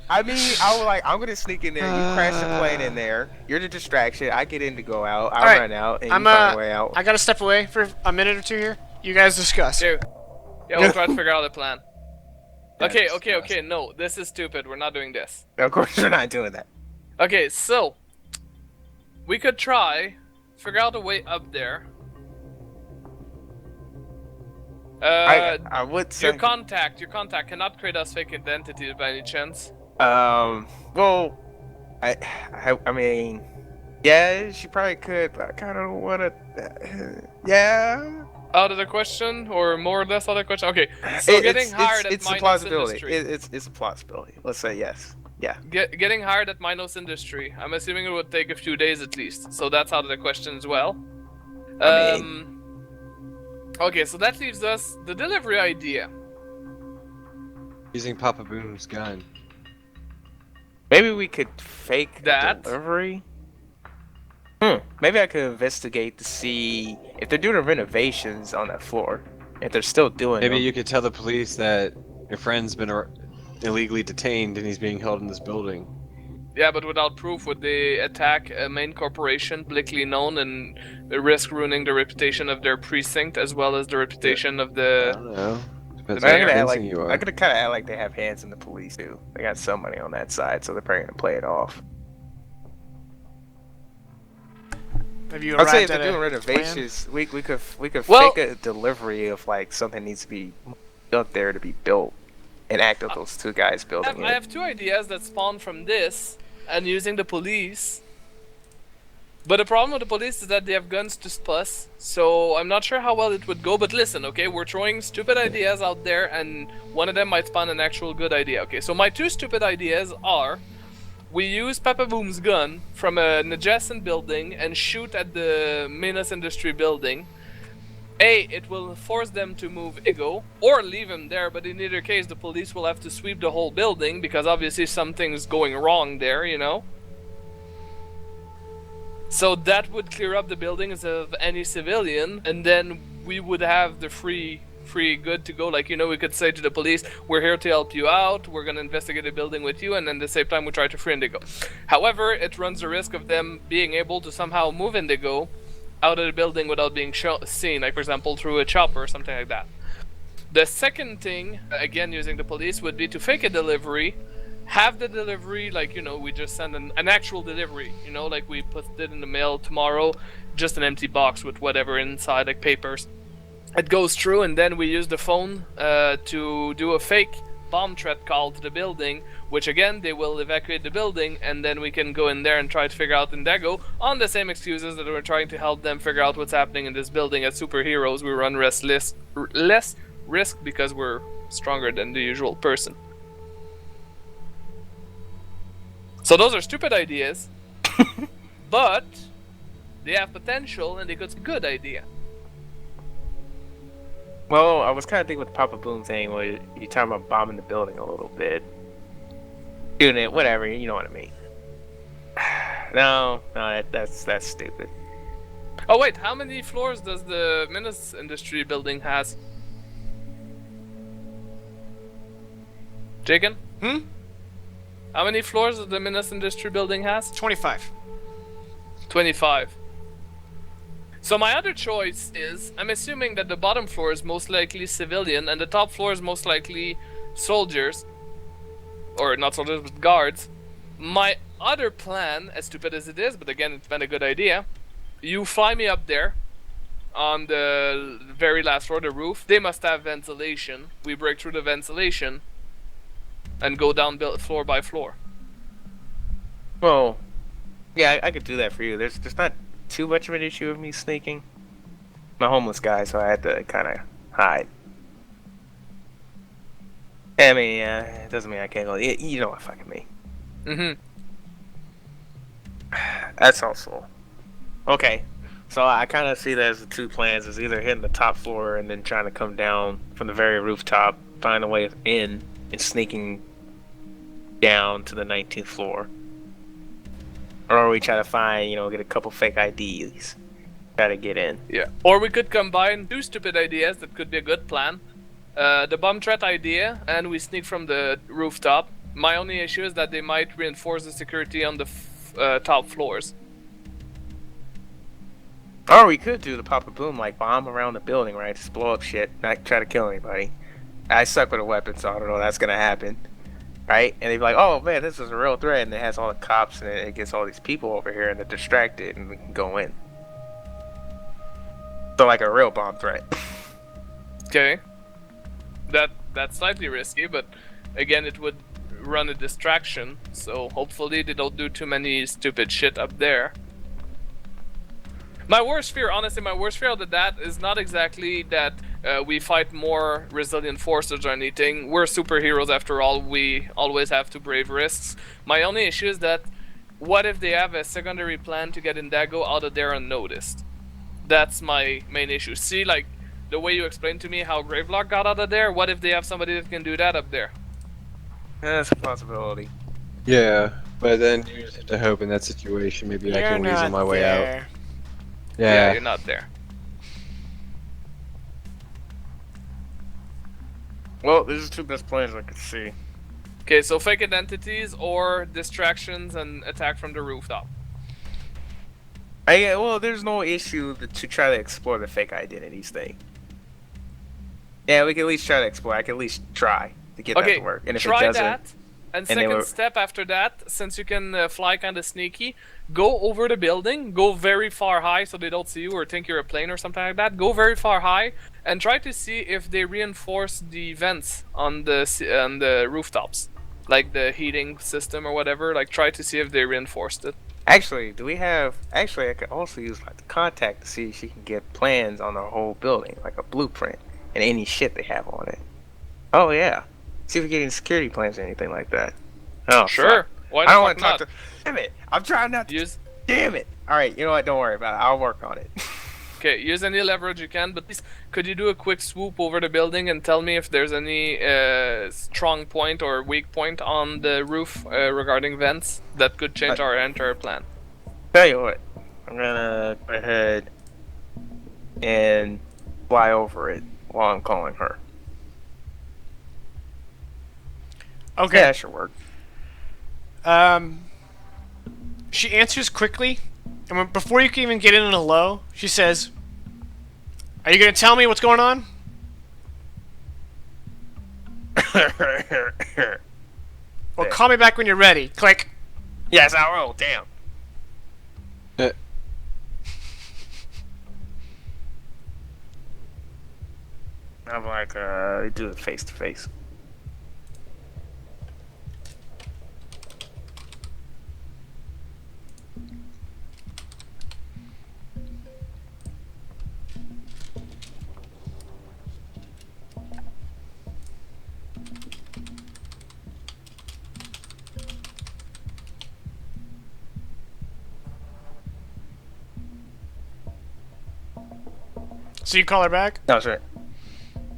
I mean, I was like, I'm gonna sneak in there. You crash the plane in there. You're the distraction. I get in to go out. I Alright, run out, and I'm you find a way out. I gotta step away for a minute or two here. You guys discuss. Dude. Yeah, we'll try to figure out a plan. Okay, no, this is stupid. We're not doing this. Of course, we're not doing that. Okay, so we could try figure out a way up there. I would say. Your contact cannot create us fake identities by any chance. Well, I mean, yeah, she probably could, but I kind of want to. Yeah. Out of the question, or more or less out of the question. Okay, so getting hired at it's a Minos plausibility. Industry. It's a plausibility. Let's say yes. Yeah. Getting hired at Minos Industry. I'm assuming it would take a few days at least. So that's out of the question as well. Okay, so that leaves us the delivery idea. Using Papa Boom's gun. Maybe we could fake That? delivery. Maybe I could investigate to see if they're doing renovations on that floor. If they're still doing Maybe them. you could tell the police that your friend's been illegally detained and he's being held in this building. Yeah, but without proof, would they attack a main corporation publicly known and risk ruining the reputation of their precinct as well as the reputation of I the... don't know. Depends I'm how gonna act convincing you are. I'm gonna kind of act like they have hands in the police too. They got some money on that side, so they're probably gonna play it off. Have you I'd say arrived if at they're doing a renovations, we could Well- fake a delivery of like something needs to be up there to be built, and act with those two guys building I it. have two ideas that spawn from this and using the police. But the problem with the police is that they have guns to us, so I'm not sure how well it would go. But listen, okay, we're throwing stupid ideas out there, and one of them might spawn an actual good idea. Okay, so my two stupid ideas are: we use Papa Boom's gun from an adjacent building and shoot at the Minos Industry building. It will force them to move Ego, or leave him there, but in either case the police will have to sweep the whole building, because obviously something's going wrong there, you know? So that would clear up the buildings of any civilian, and then we would have the free good to go. Like, you know, we could say to the police, we're here to help you out, we're gonna investigate the building with you, and then at the same time we try to free Indigo. However, it runs the risk of them being able to somehow move Indigo out of the building without being seen, like for example through a chopper or something like that. The second thing, again using the police, would be to fake a delivery, have the delivery, like, you know, we just send an actual delivery, you know, like we put it in the mail tomorrow, just an empty box with whatever inside, like papers. It goes through, and then we use the phone to do a fake bomb threat call to the building, which again, they will evacuate the building, and then we can go in there and try to figure out Indigo on the same excuses that we're trying to help them figure out what's happening in this building. As superheroes, we run less risk because we're stronger than the usual person. So those are stupid ideas, but they have potential and they could be a good idea. Well, I was kind of thinking with the Papa Boom thing, where you're talking about bombing the building a little bit. Doing it, whatever, you know what I mean. No, that's stupid. Oh wait, how many floors does the Menace Industry building has? Jagan? How many floors does the Menace Industry building has? 25. 25. So my other choice is, I'm assuming that the bottom floor is most likely civilian and the top floor is most likely soldiers. Or not soldiers, but guards. My other plan, as stupid as it is, but again, it's been a good idea. You fly me up there on the very last floor, the roof. They must have ventilation. We break through the ventilation and go down floor by floor. Well, yeah, I could do that for you. There's not too much of an issue of me sneaking. I'm a homeless guy, so I had to kind of hide. I mean, it doesn't mean I can't go. You know what fucking me. That's also okay. So I kind of see that as the two plans: is either hitting the top floor and then trying to come down from the very rooftop, find a way in, and sneaking down to the 19th floor, or we try to find, get a couple fake IDs, try to get in. Yeah. Or we could combine two stupid ideas that could be a good plan. The bomb threat idea, and we sneak from the rooftop. My only issue is that they might reinforce the security on the top floors. Or we could do the Papa Boom, like bomb around the building, right? Just blow up shit, not try to kill anybody. I suck with a weapon, so I don't know that's gonna happen, right? And they'd be like, "Oh man, this is a real threat," and it has all the cops and it gets all these people over here, and they're distracted, and we can go in. So like a real bomb threat. Okay. That's slightly risky, but again, it would run a distraction. So hopefully they don't do too many stupid shit up there. My worst fear, honestly, out of that is not exactly that we fight more resilient forces or anything. We're superheroes after all. We always have to brave risks. My only issue is that what if they have a secondary plan to get Indigo out of there unnoticed? That's my main issue. See, like, the way you explained to me how Gravelock got out of there, what if they have somebody that can do that up there? That's a possibility. Yeah, but then you just have to hope in that situation maybe I can weasel my way out. Yeah, you're not there. Well, these are two best plans I could see. Okay, so fake identities or distractions and attack from the rooftop. Well, there's no issue to try to explore the fake identities thing. Yeah, we can at least try to explore. I can at least try to get that to work. And if try it doesn't, that. And second step after that, since you can fly kind of sneaky, go over the building, go very far high so they don't see you or think you're a plane or something like that. Go very far high and try to see if they reinforce the vents on the rooftops, like the heating system or whatever. Like, try to see if they reinforced it. Actually, I could also use like the contact to see if she can get plans on the whole building, like a blueprint and any shit they have on it. Oh yeah. See if we get any security plans or anything like that. Oh, sure. Why I don't want to to talk to. Damn it! I'm trying not to. Damn it! All right, you know what? Don't worry about it. I'll work on it. Okay, use any leverage you can, but please, could you do a quick swoop over the building and tell me if there's any strong point or weak point on the roof regarding vents that could change our entire plan? Tell you what, I'm gonna go ahead and fly over it while I'm calling her. Okay. Yeah, that should work. She answers quickly, and before you can even get in a low, she says, "Are you gonna tell me what's going on?" Well, call me back when you're ready. Click. Yes, I will. Damn. I'm like, do it face to face. So you call her back? No, sure.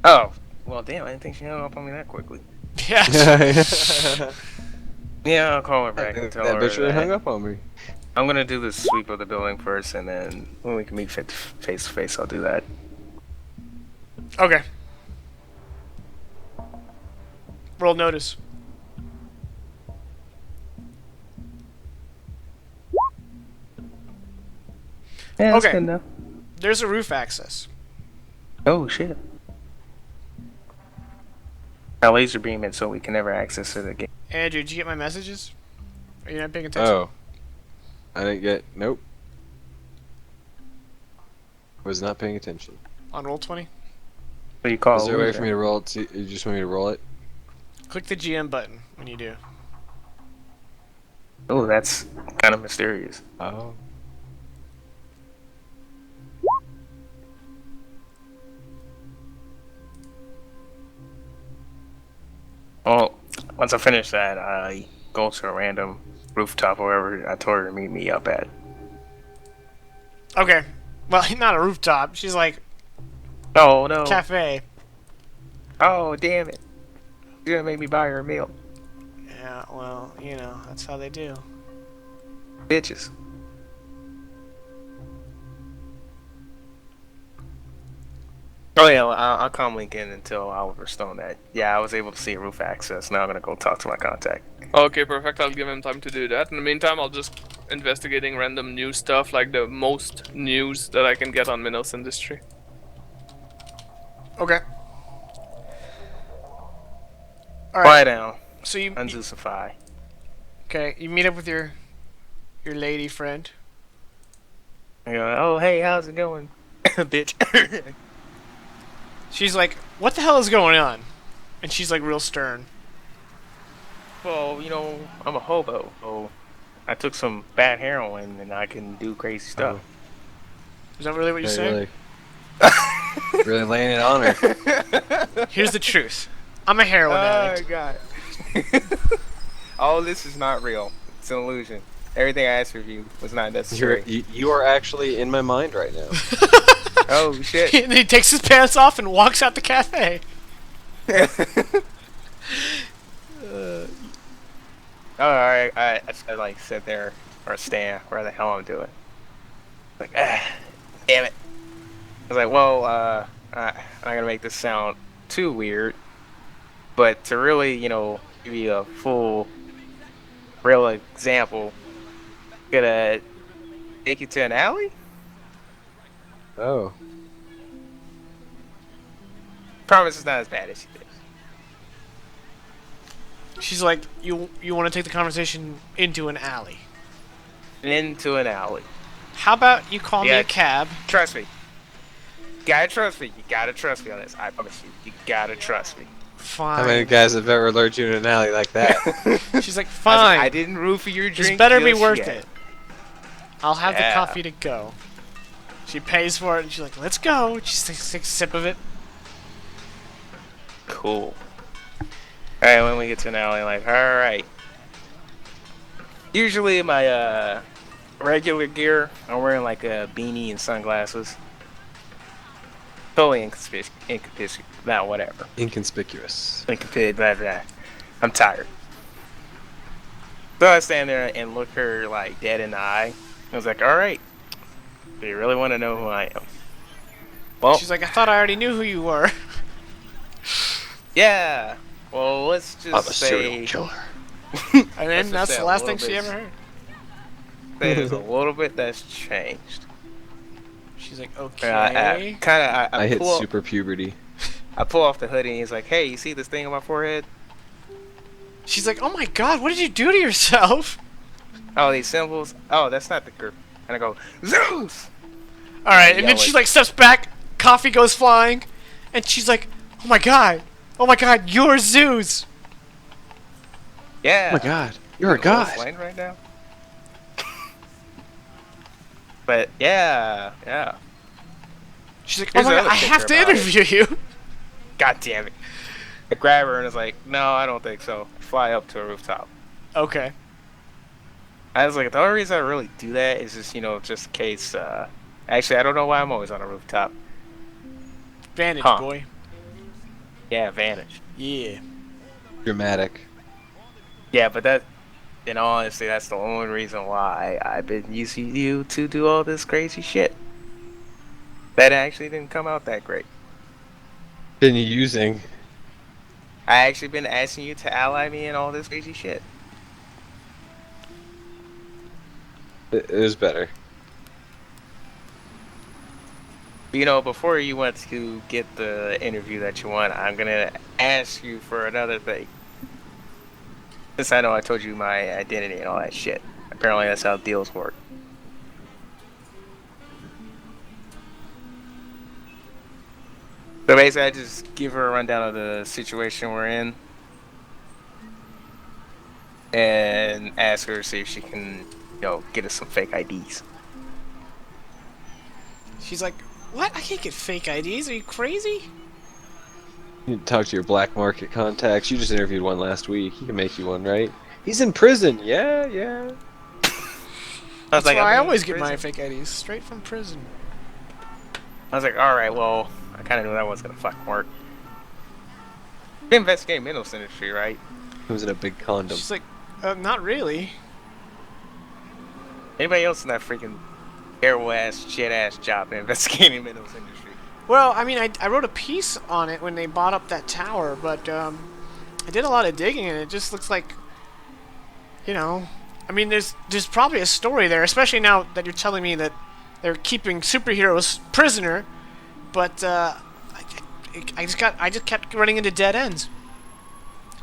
Oh, well, damn, I didn't think she hung up on me that quickly. Yeah. Yeah, I'll call her back and tell that her bitch really that hung up on me. I'm gonna do the sweep of the building first, and then when we can meet face to face, I'll do that. Okay. Roll notice. Yeah, that's Okay. good enough. There's a roof access. Oh shit. I laser beam it so we can never access it again. Andrew, did you get my messages? Are you not paying attention? Oh. I didn't get... Nope. Was not paying attention. On Roll20? What do you call Is there a way loser? for me to roll it? You just want me to roll it? Click the GM button when you do. Oh, that's kind of mysterious. Oh. Well, once I finish that, I go to a random rooftop or wherever I told her to meet me up at. Okay. Well, not a rooftop. She's like Oh no! cafe. Oh damn it! You're gonna make me buy her a meal, Yeah, well, you know, that's how they do. bitches. Oh yeah, well, I'll calm link in until Oliver Stone that. Yeah, I was able to see a roof access. Now I'm gonna go talk to my contact. Okay, perfect. I'll give him time to do that. In the meantime, I'll just investigating random news stuff, like the most news that I can get on Minos Industry. Okay. All right. Quiet down. So you Unzoosify. okay? You meet up with your lady friend. I go, oh hey, how's it going, bitch? She's like, "What the hell is going on?" And she's like, real stern. Well, you know, I'm a hobo, so I took some bad heroin and I can do crazy stuff. Is that really what you say? Really, really laying it on her. Here's the truth. I'm a heroin addict. God. All this is not real. It's an illusion. Everything I asked of you was not necessary. You are actually in my mind right now. Oh shit. And he takes his pants off and walks out the cafe. Alright, I like sit there or stand where the hell I'm doing. Like, damn it. I was like, well, I'm not gonna make this sound too weird, but to really, you know, give you a full, real example, gonna take you to an alley? Oh. Promise it's not as bad as you think. She's like, "You want to take the conversation into an alley? Into an alley. How about you call me Yeah. a cab?" Trust me. You gotta trust me. You gotta trust me on this. I promise you. You gotta trust me. Fine. How many guys have ever lured you in an alley like that? She's like, I "Fine. I didn't roofie your drink. This better be just worth yet. it. I'll have Yeah. the coffee to go." She pays for it, and she's like, "Let's go." She takes a sip of it. Cool. Alright, when we get to an alley, like, alright. Usually in my regular gear, I'm wearing like a beanie and sunglasses. Totally inconspicuous. Nah, whatever. Inconspicuous. Inconspicuous, blah, blah. I'm tired. So I stand there and look her like dead in the eye. I was like, alright. Do you really want to know who I am? Well, She's like, "I thought I already knew who you were." yeah. Well, let's just I'm a say serial killer. And then Let's just that's say the a last thing little she bit. ever heard. there's a little bit that's changed. She's like, I "Okay." I hit pull, super puberty. I pull off the hoodie and he's like, hey, you see this thing on my forehead? She's like, "Oh my god, what did you do to yourself?" Oh, these symbols? Oh, that's not the group. And I go, Zeus! All right, and then yell she it. like steps back, coffee goes flying, and she's like, "Oh my god, you're Zeus." Yeah. Oh my god, you're a You know god. what's playing right now? But yeah. She's like, "Oh Here's my the god, other I have kicker to about it. interview you." God damn it. I grab her and it's like, no, I don't think so. Fly up to a rooftop. Okay. I was like, the only reason I really do that is just, you know, just in case, actually, I don't know why I'm always on a rooftop. Vantage, Huh. boy. Yeah, Vantage. Yeah. Dramatic. Yeah, but that, in all honesty, that's the only reason why I've been using you to do all this crazy shit. That actually didn't come out that great. Been using. I actually been asking you to ally me in all this crazy shit. It was better. You know, before you went to get the interview that you want, I'm gonna ask you for another thing. Since I know I told you my identity and all that shit. Apparently that's how deals work. So basically I just give her a rundown of the situation we're in. And ask her to see if she can, get us some fake IDs. She's like, what? I can't get fake IDs. Are you crazy? You need to talk to your black market contacts. You just interviewed one last week. He can make you one, right? He's in prison. Yeah, yeah. That's why I always get get my fake IDs straight from prison. I was like, alright, well, I kind of knew that wasn't gonna fucking work. You investigate mental industry, right? He was in a big condom. She's like, not really. Anybody else in that freaking terrible ass, shit ass job investigating mental industry? Well, I mean, I wrote a piece on it when they bought up that tower, but I did a lot of digging, and it just looks like, I mean, there's probably a story there, especially now that you're telling me that they're keeping superheroes prisoner, but I just kept running into dead ends.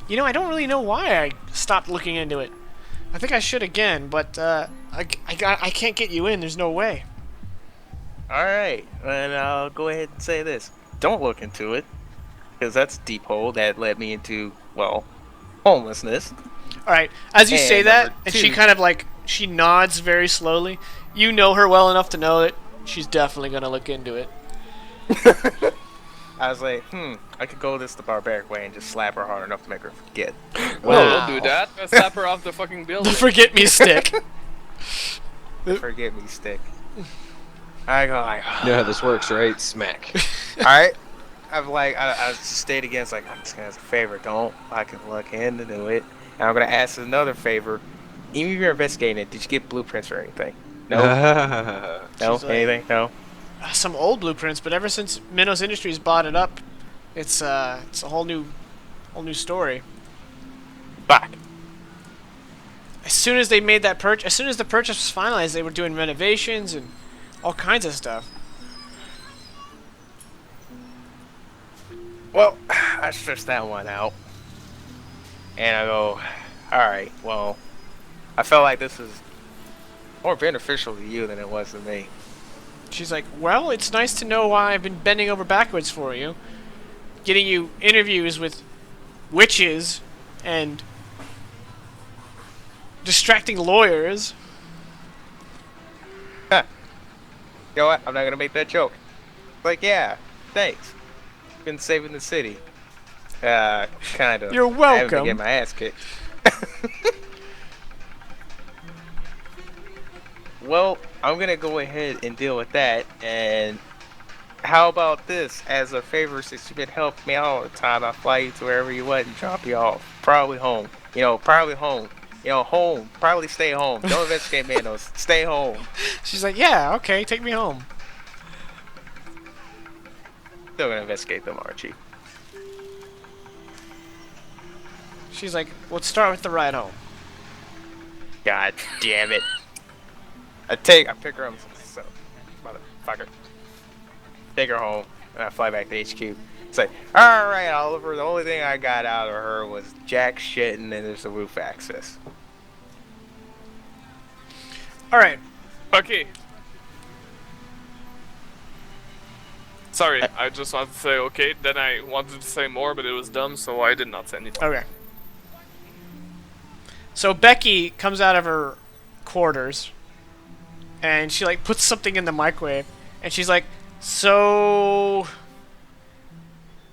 I don't really know why I stopped looking into it. I think I should again, but I can't get you in. There's no way. Alright, and I'll go ahead and say this. Don't look into it. Because that's a deep hole that led me into, well, homelessness. Alright, as you say that, number and she two- kind of she nods very slowly. You know her well enough to know that she's definitely going to look into it. I was like, I could go this the barbaric way and just slap her hard enough to make her forget. Well, Wow. we'll do that. Let's slap her off the fucking The building. forget me stick. Forget me stick. I go like, You know how this works, right? Smack. alright. I just stayed against, like, I'm just gonna ask a favor. Don't fucking look into it. And I'm gonna ask another favor. Even if you're investigating it, did you get blueprints or anything? No? No? She's like- Anything? No? Some old blueprints, but ever since Minos Industries bought it up, it's a whole new story. Fuck. As soon as they made that purchase, as soon as the purchase was finalized, they were doing renovations and all kinds of stuff. Well, I stressed that one out. And I go, alright, well, I felt like this is more beneficial to you than it was to me. She's like, well, it's nice to know why I've been bending over backwards for you. Getting you interviews with witches and distracting lawyers. You know what? I'm not gonna make that joke. Like, yeah, thanks. Been saving the city. Kind of. You're I haven't been welcome. getting my ass kicked. Well, I'm gonna go ahead and deal with that. And how about this? As a favor, since you've been helping me out all the time, I'll fly you to wherever you want and drop you off. Probably home. Probably home. Home. Probably stay home. Don't investigate Manos. Stay home. She's like, yeah, okay, take me home. Still gonna investigate them, aren't you? She's like, let's start with the ride home. God damn it. I pick her up, so, motherfucker. Take her home, and I fly back to HQ. It's like, alright, Oliver, the only thing I got out of her was jack shit, and then there's the roof access. Alright, Okay. Sorry, I just wanted to say okay, then I wanted to say more, but it was dumb, so I did not say anything. okay. So Becky comes out of her quarters, and she puts something in the microwave, and she's like, so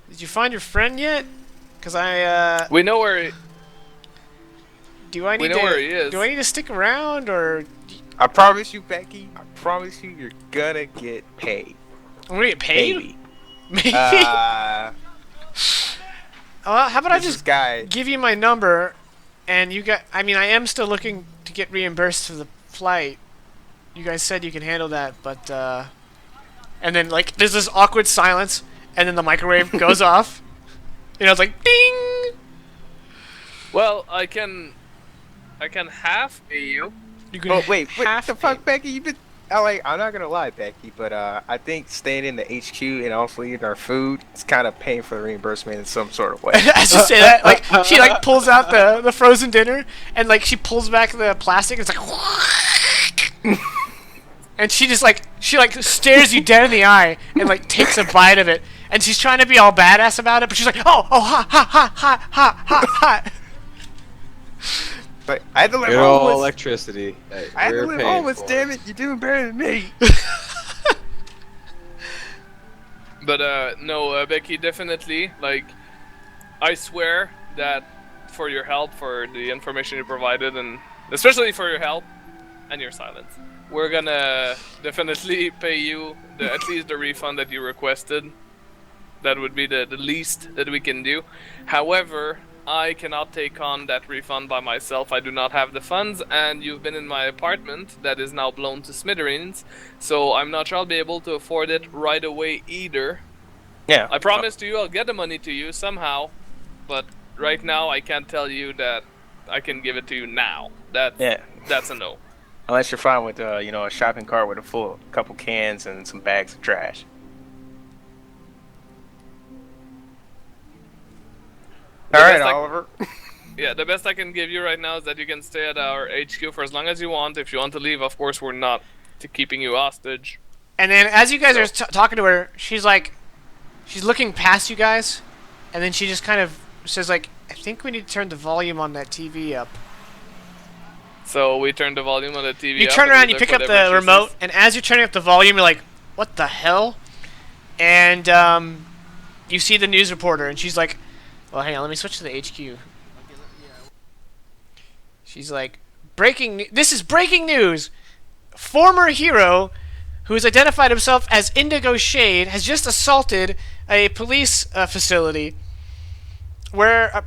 did you find your friend yet? Because We know where do I need know where he is. do I need to stick around, or I promise you, Becky, you're gonna get paid. I'm gonna get paid? Maybe. Maybe. Uh, Well, how about I this just guy. give you my number, and you got. I mean, I am still looking to get reimbursed for the flight. You guys said you can handle that, but and then like there's this awkward silence, and then the microwave goes off. You know, it's like ding. Well, I can half pay you. You can Oh wait, what half the fuck, Becky? You been? I'm not gonna lie, Becky, but I think staying in the HQ and also eating our food is kind of paying for the reimbursement in some sort of way. I just say that, like she like pulls out the frozen dinner, and like she pulls back the plastic, and it's like, and she like stares you dead in the eye and like takes a bite of it, and she's trying to be all badass about it, but she's like, oh, hot, hot, hot, hot, hot, hot, hot. But I had to live Good old homeless. electricity. Hey, I had to we're live paying homeless. for Damn it! You're doing better than me. But no, Becky, definitely. Like, I swear that for your help, for the information you provided, and especially for your help and your silence, we're gonna definitely pay you at least the refund that you requested. That would be the least that we can do. However, I cannot take on that refund by myself. I do not have the funds, and you've been in my apartment that is now blown to smithereens, so I'm not sure I'll be able to afford it right away either. Yeah. I promise to you I'll get the money to you somehow, but right now I can't tell you that I can give it to you now. That's a no. Unless you're fine with a shopping cart with a full couple cans and some bags of trash. All right, Oliver. Yeah, the best I can give you right now is that you can stay at our HQ for as long as you want. If you want to leave, of course, we're not keeping you hostage. And then as you guys are talking to her, she's looking past you guys, and then she just kind of says like, I think we need to turn the volume on that TV up. So we turn the volume on the TV. You up turn and around, we you look pick up whatever the she remote, says. and as you're turning up the volume, you're like, what the hell? And you see the news reporter, and she's like, well, hang on, let me switch to the HQ. She's like, this is breaking news! Former hero, who has identified himself as Indigo Shade, has just assaulted a police facility where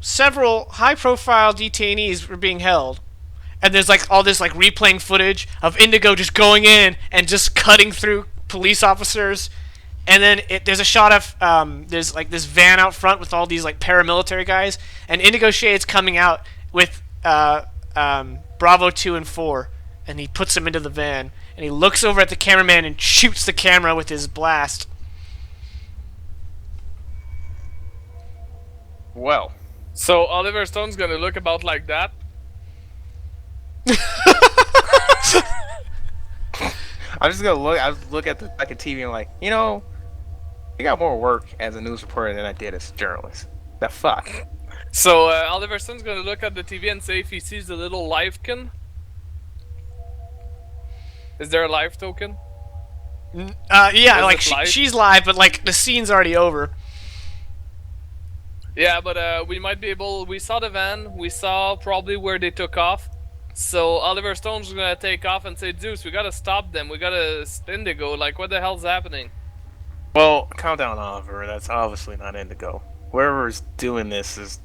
several high-profile detainees were being held. And there's like all this like replaying footage of Indigo just going in and just cutting through police officers. And then there's a shot of there's like this van out front with all these like paramilitary guys, and Indigo Shade's coming out with Bravo 2 and 4, and he puts them into the van, and he looks over at the cameraman and shoots the camera with his blast. Well, So Oliver Stone's gonna look about like that. I'm just gonna look at the fucking TV and like, I got more work as a news reporter than I did as a journalist. The fuck. So Oliver Stone's gonna look at the TV and say if he sees the little livekin. Is there a live token? Yeah, Is like it live? she's live, but like the scene's already over. Yeah, but we might be able. We saw the van. We saw probably where they took off. So Oliver Stone's gonna take off and say, "Zeus, we gotta stop them. We gotta Indigo. Like, what the hell's happening?" Well, calm down, Oliver. That's obviously not Indigo. Whoever's doing this is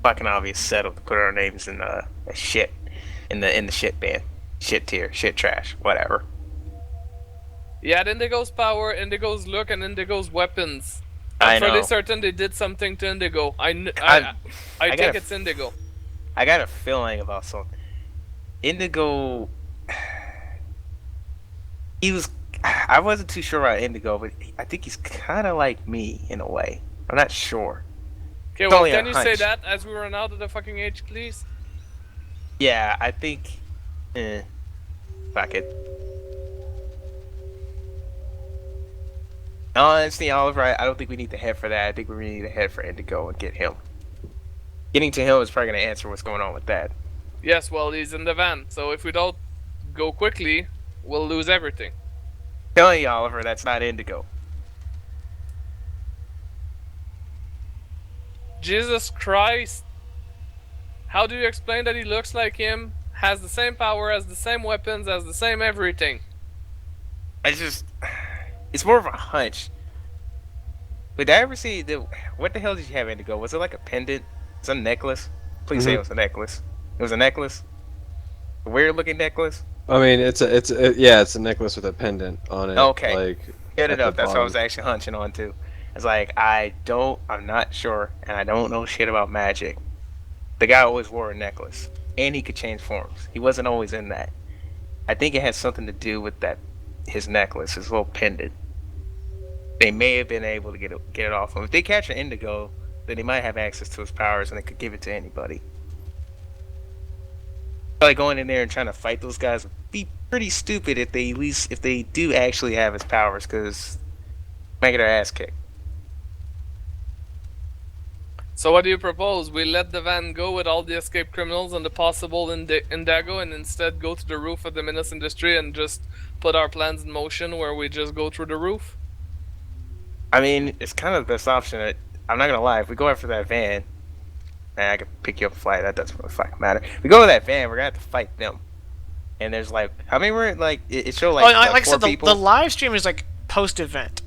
fucking obvious setup to put our names in the shit, in the shit bin, shit tier, shit trash, whatever. Yeah, Indigo's power, Indigo's look, and Indigo's weapons. I I'm fairly know. certain they did something to Indigo. I I think gotta- it's Indigo. I got a feeling about something. Indigo. I wasn't too sure about Indigo, but I think he's kind of like me in a way. I'm not sure. Okay, It's well, only a can you say hunch. that as we run out of the fucking H, please? Yeah, I think. Fuck it. Honestly, Oliver, I don't think we need to head for that. I think we really need to head for Indigo and get him. Getting to him is probably going to answer what's going on with that. Yes, well, he's in the van. So if we don't go quickly, we'll lose everything. Telling you, Oliver, that's not Indigo. Jesus Christ. How do you explain that he looks like him, has the same power, has the same weapons, has the same everything? It's more of a hunch. But did I ever see the? What the hell did you have Indigo? Was it like a pendant? It's a necklace. Please say it was a necklace. It was a necklace. A weird looking necklace. I mean, it's a necklace with a pendant on it. Okay. Like, Get at it up. the That's what I was bottom. actually hunching on too. It's like I'm not sure, and I don't know shit about magic. The guy always wore a necklace, and he could change forms. He wasn't always in that. I think it had something to do with that, his necklace, his little pendant. They may have been able to get it off him. If they capture Indigo, then they might have access to his powers, and they could give it to anybody. Like going in there and trying to fight those guys would be pretty stupid if they do actually have his powers, because making their ass kicked. So what do you propose? We let the van go with all the escaped criminals and the possible Indago, and instead go to the roof of the Minas Industry and just put our plans in motion where we just go through the roof? I mean, it's kind of the best option. I'm not gonna lie. If we go after that van, man, I could pick you up a flight. That doesn't really fucking matter. If we go to that van, we're gonna have to fight them. And there's like, how many were like? It showed like, like I four said, people. the live stream is like post-event.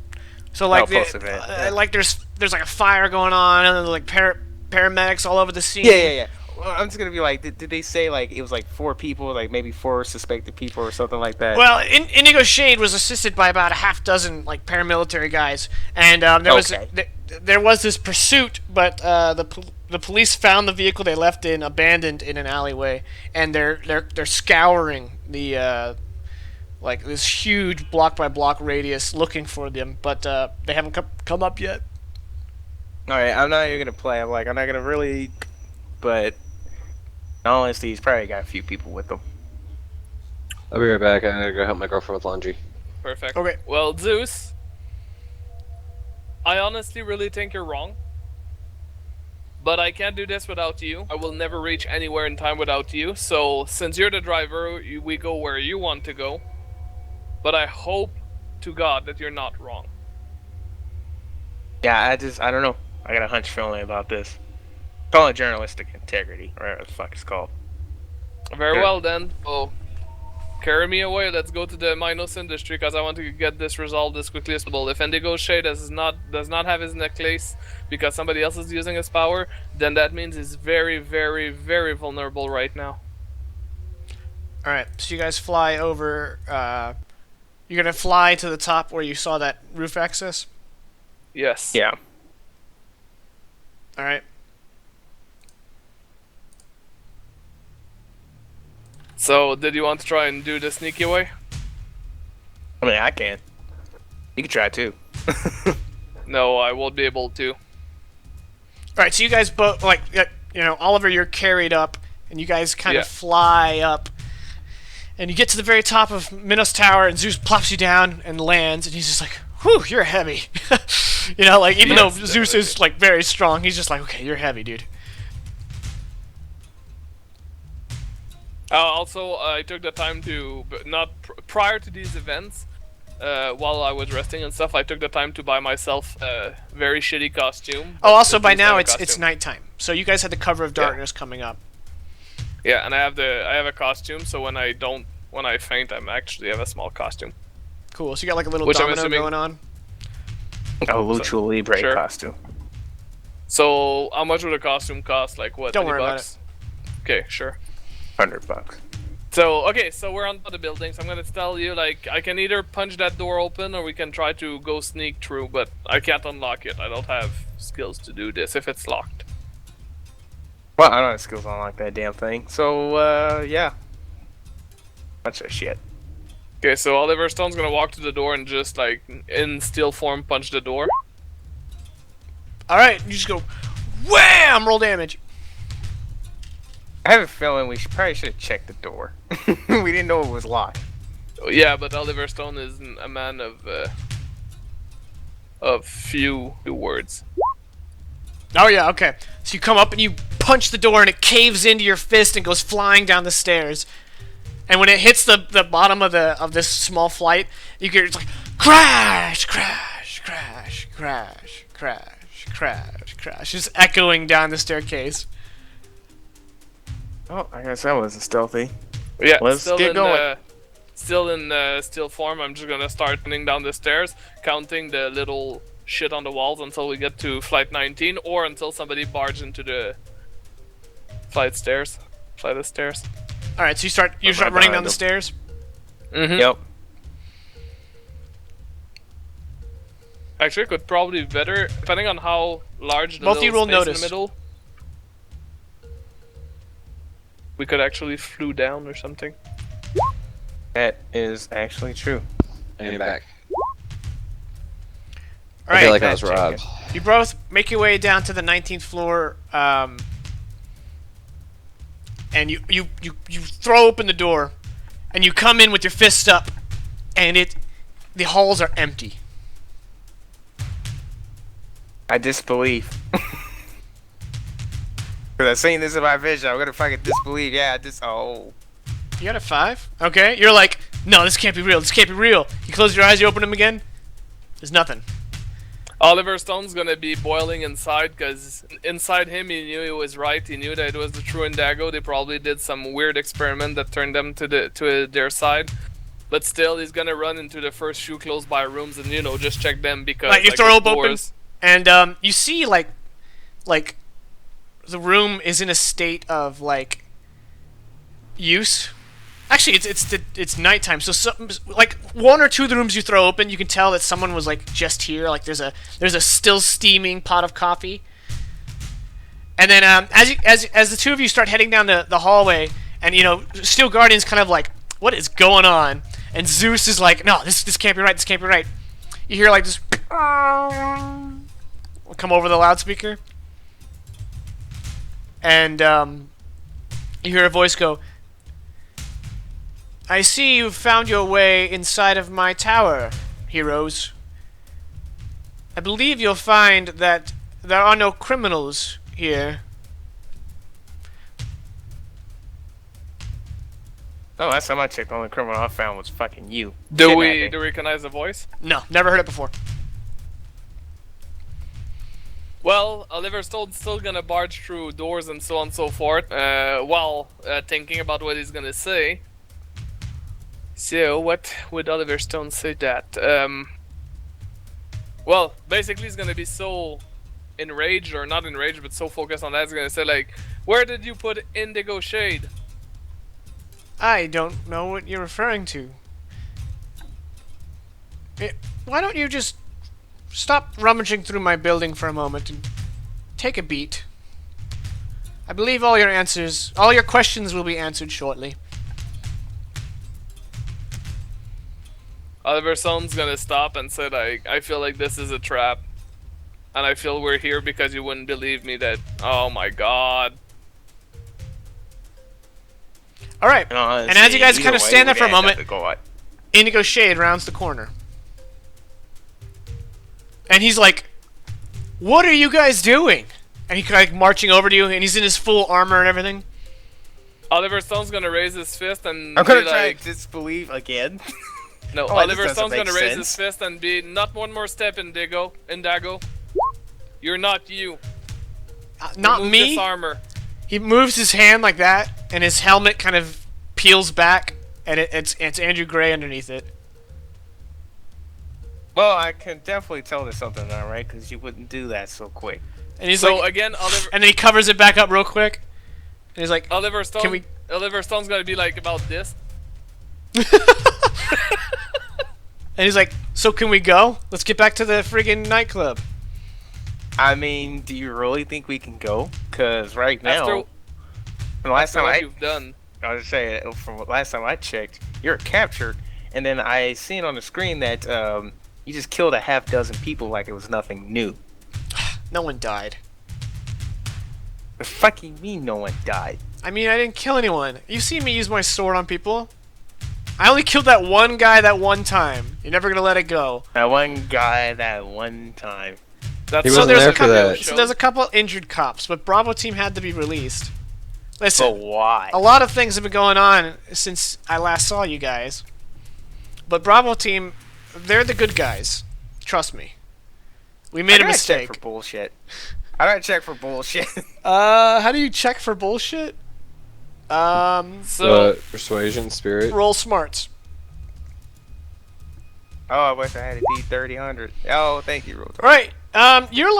So like, post-event, yeah. like there's like a fire going on, and there's like paramedics all over the scene. Yeah. Well, I'm just gonna be like, did they say like it was like 4 people, like maybe 4 suspected people or something like that? Well, Indigo Shade was assisted by about a half dozen like paramilitary guys, and there was this pursuit, but the police found the vehicle they left abandoned in an alleyway, and they're scouring the like this huge block by block radius looking for them, but they haven't come up yet. All right, I'm not even gonna play. I'm not gonna really, but in all honesty, he's probably got a few people with him. I'll be right back. I gotta go help my girlfriend with laundry. Perfect. Okay. Well, Zeus, I honestly really think you're wrong. But I can't do this without you. I will never reach anywhere in time without you. So, since you're the driver, we go where you want to go. But I hope to God that you're not wrong. Yeah, I don't know. I got a hunch feeling about this. Call it journalistic integrity, or whatever the fuck it's called. Very Sure. well then. Oh, carry me away. Let's go to the Minos Industry because I want to get this resolved as quickly as possible. If Indigo Shade does not have his necklace because somebody else is using his power, then that means he's very, very, very vulnerable right now. All right, so you guys fly over. You're gonna fly to the top where you saw that roof access. Yes. Yeah. All right. So, did you want to try and do the sneaky way? I mean, I can. You can try too. No, I won't be able to. All right, so you guys both Oliver, you're carried up, and you guys kind of fly up, and you get to the very top of Minos Tower, and Zeus plops you down and lands, and he's just like, "Whew, you're heavy." Even though Zeus is like very strong, he's just like, "Okay, you're heavy, dude." Also, I took the time to, prior to these events, while I was resting and stuff, I took the time to buy myself a very shitty costume. Oh, also by now it's nighttime, so you guys had the cover of darkness coming up. Yeah, and I have a costume, so when I faint, I actually have a small costume. Cool. So you got like a little domino going on. Oh, Lucha Libre costume. So how much would a costume cost? Like what? Don't worry $20? Okay, sure. $100. So we're on the building, so I'm gonna tell you, like, I can either punch that door open or we can try to go sneak through, but I can't unlock it. I don't have skills to do this if it's locked. Well, I don't have skills to unlock that damn thing, so, yeah. Bunch of shit. Okay, so Oliver Stone's gonna walk to the door and just, like, in steel form, punch the door. Alright, you just go, wham! Roll damage. I have a feeling we probably should have checked the door. We didn't know it was locked. Yeah, but Oliver Stone is a man of few words. Oh yeah, okay. So you come up and you punch the door and it caves into your fist and goes flying down the stairs. And when it hits the bottom of this small flight, you hear it's like crash, crash, crash, crash, crash, crash, crash, just echoing down the staircase. Oh, I guess that wasn't stealthy. Yeah, Let's get going. Still in steel form, I'm just gonna start running down the stairs, counting the little shit on the walls until we get to flight 19, or until somebody barges into the flight of stairs. All right, so you start running down the stairs. Mm-hmm. Yep. Actually, it could probably be better, depending on how large the Both of you little will space notice. in the middle. We could actually flew down or something. That is actually true. And back. All I feel right, like I was robbed. you both make your way down to the 19th floor, and you throw open the door, and you come in with your fists up, and the halls are empty. I disbelieve. Because I've seen this in my vision. I'm gonna fucking disbelieve. Yeah, oh. You got a 5? Okay, you're like, no, this can't be real. This can't be real. You close your eyes, you open them again. There's nothing. Oliver Stone's gonna be boiling inside, because inside him he knew he was right. He knew that it was the true Indigo. They probably did some weird experiment that turned them to their side. But still, he's gonna run into the first few close by rooms and just check them, because Like, you throw the open, doors- and you see like the room is in a state of like use. Actually, it's nighttime, so like 1 or 2 of the rooms you throw open, you can tell that someone was like just here. Like there's a still steaming pot of coffee. And then as the two of you start heading down the hallway, and Steel Guardian's kind of like, what is going on? And Zeus is like, no, this can't be right. This can't be right. You hear like this come over the loudspeaker, and you hear a voice go, I see you've found your way inside of my tower, heroes. I believe you'll find that there are no criminals here. Oh, last time I checked, the only criminal I found was fucking you. Do we Kidnapping. recognize the voice? No, never heard it before. Well, Oliver Stone's still gonna barge through doors and so on and so forth, while thinking about what he's gonna say. So, what would Oliver Stone say that? Well, basically he's gonna be so enraged, or not enraged, but so focused on that, he's gonna say like, where did you put Indigo Shade? I don't know what you're referring to. Why don't you just stop rummaging through my building for a moment and take a beat? I believe all your questions will be answered shortly. Oliver Stone's gonna stop and say like, I feel like this is a trap. And I feel we're here because you wouldn't believe me that, oh my god. Alright, and as you guys kind of stand there for a moment, Go Indigo Shade rounds the corner. And he's like, what are you guys doing? And he's like marching over to you, and he's in his full armor and everything. Oliver Stone's gonna raise his fist and I'm gonna be try like, to disbelieve again. no, Oh, Oliver this doesn't Stone's gonna make raise sense. his fist and be, not one more step, Indigo. You're not you. Not Remove me. this armor. He moves his hand like that, and his helmet kind of peels back, and it's Andrew Gray underneath it. Well, I can definitely tell there's something not right, because you wouldn't do that so quick. And he's So like, again, and then he covers it back up real quick. And he's like, Oliver Stone. Can we- Oliver Stone's gonna be like about this. and he's like, so can we go? Let's get back to the friggin' nightclub. I mean, do you really think we can go? Because right now, After, from the last after time what you've done. I was saying, from the last time I checked, you're captured, and then I seen on the screen that you just killed a half dozen people like it was nothing new. No one died. What the fucking mean no one died? I mean, I didn't kill anyone. You see me use my sword on people. I only killed that one guy that one time. You're never gonna let it go. That one guy that one time. That's He So wasn't there's there a for couple. that. So there's a couple injured cops, but Bravo team had to be released. Listen, But why? a lot of things have been going on since I last saw you guys. But Bravo team, they're the good guys. Trust me. We made a I mistake. check for bullshit. I gotta check for bullshit. How do you check for bullshit? So Persuasion, spirit. Roll smarts. Oh, I wish I had it beat 3000. Oh, thank you, Rotor. Right. You're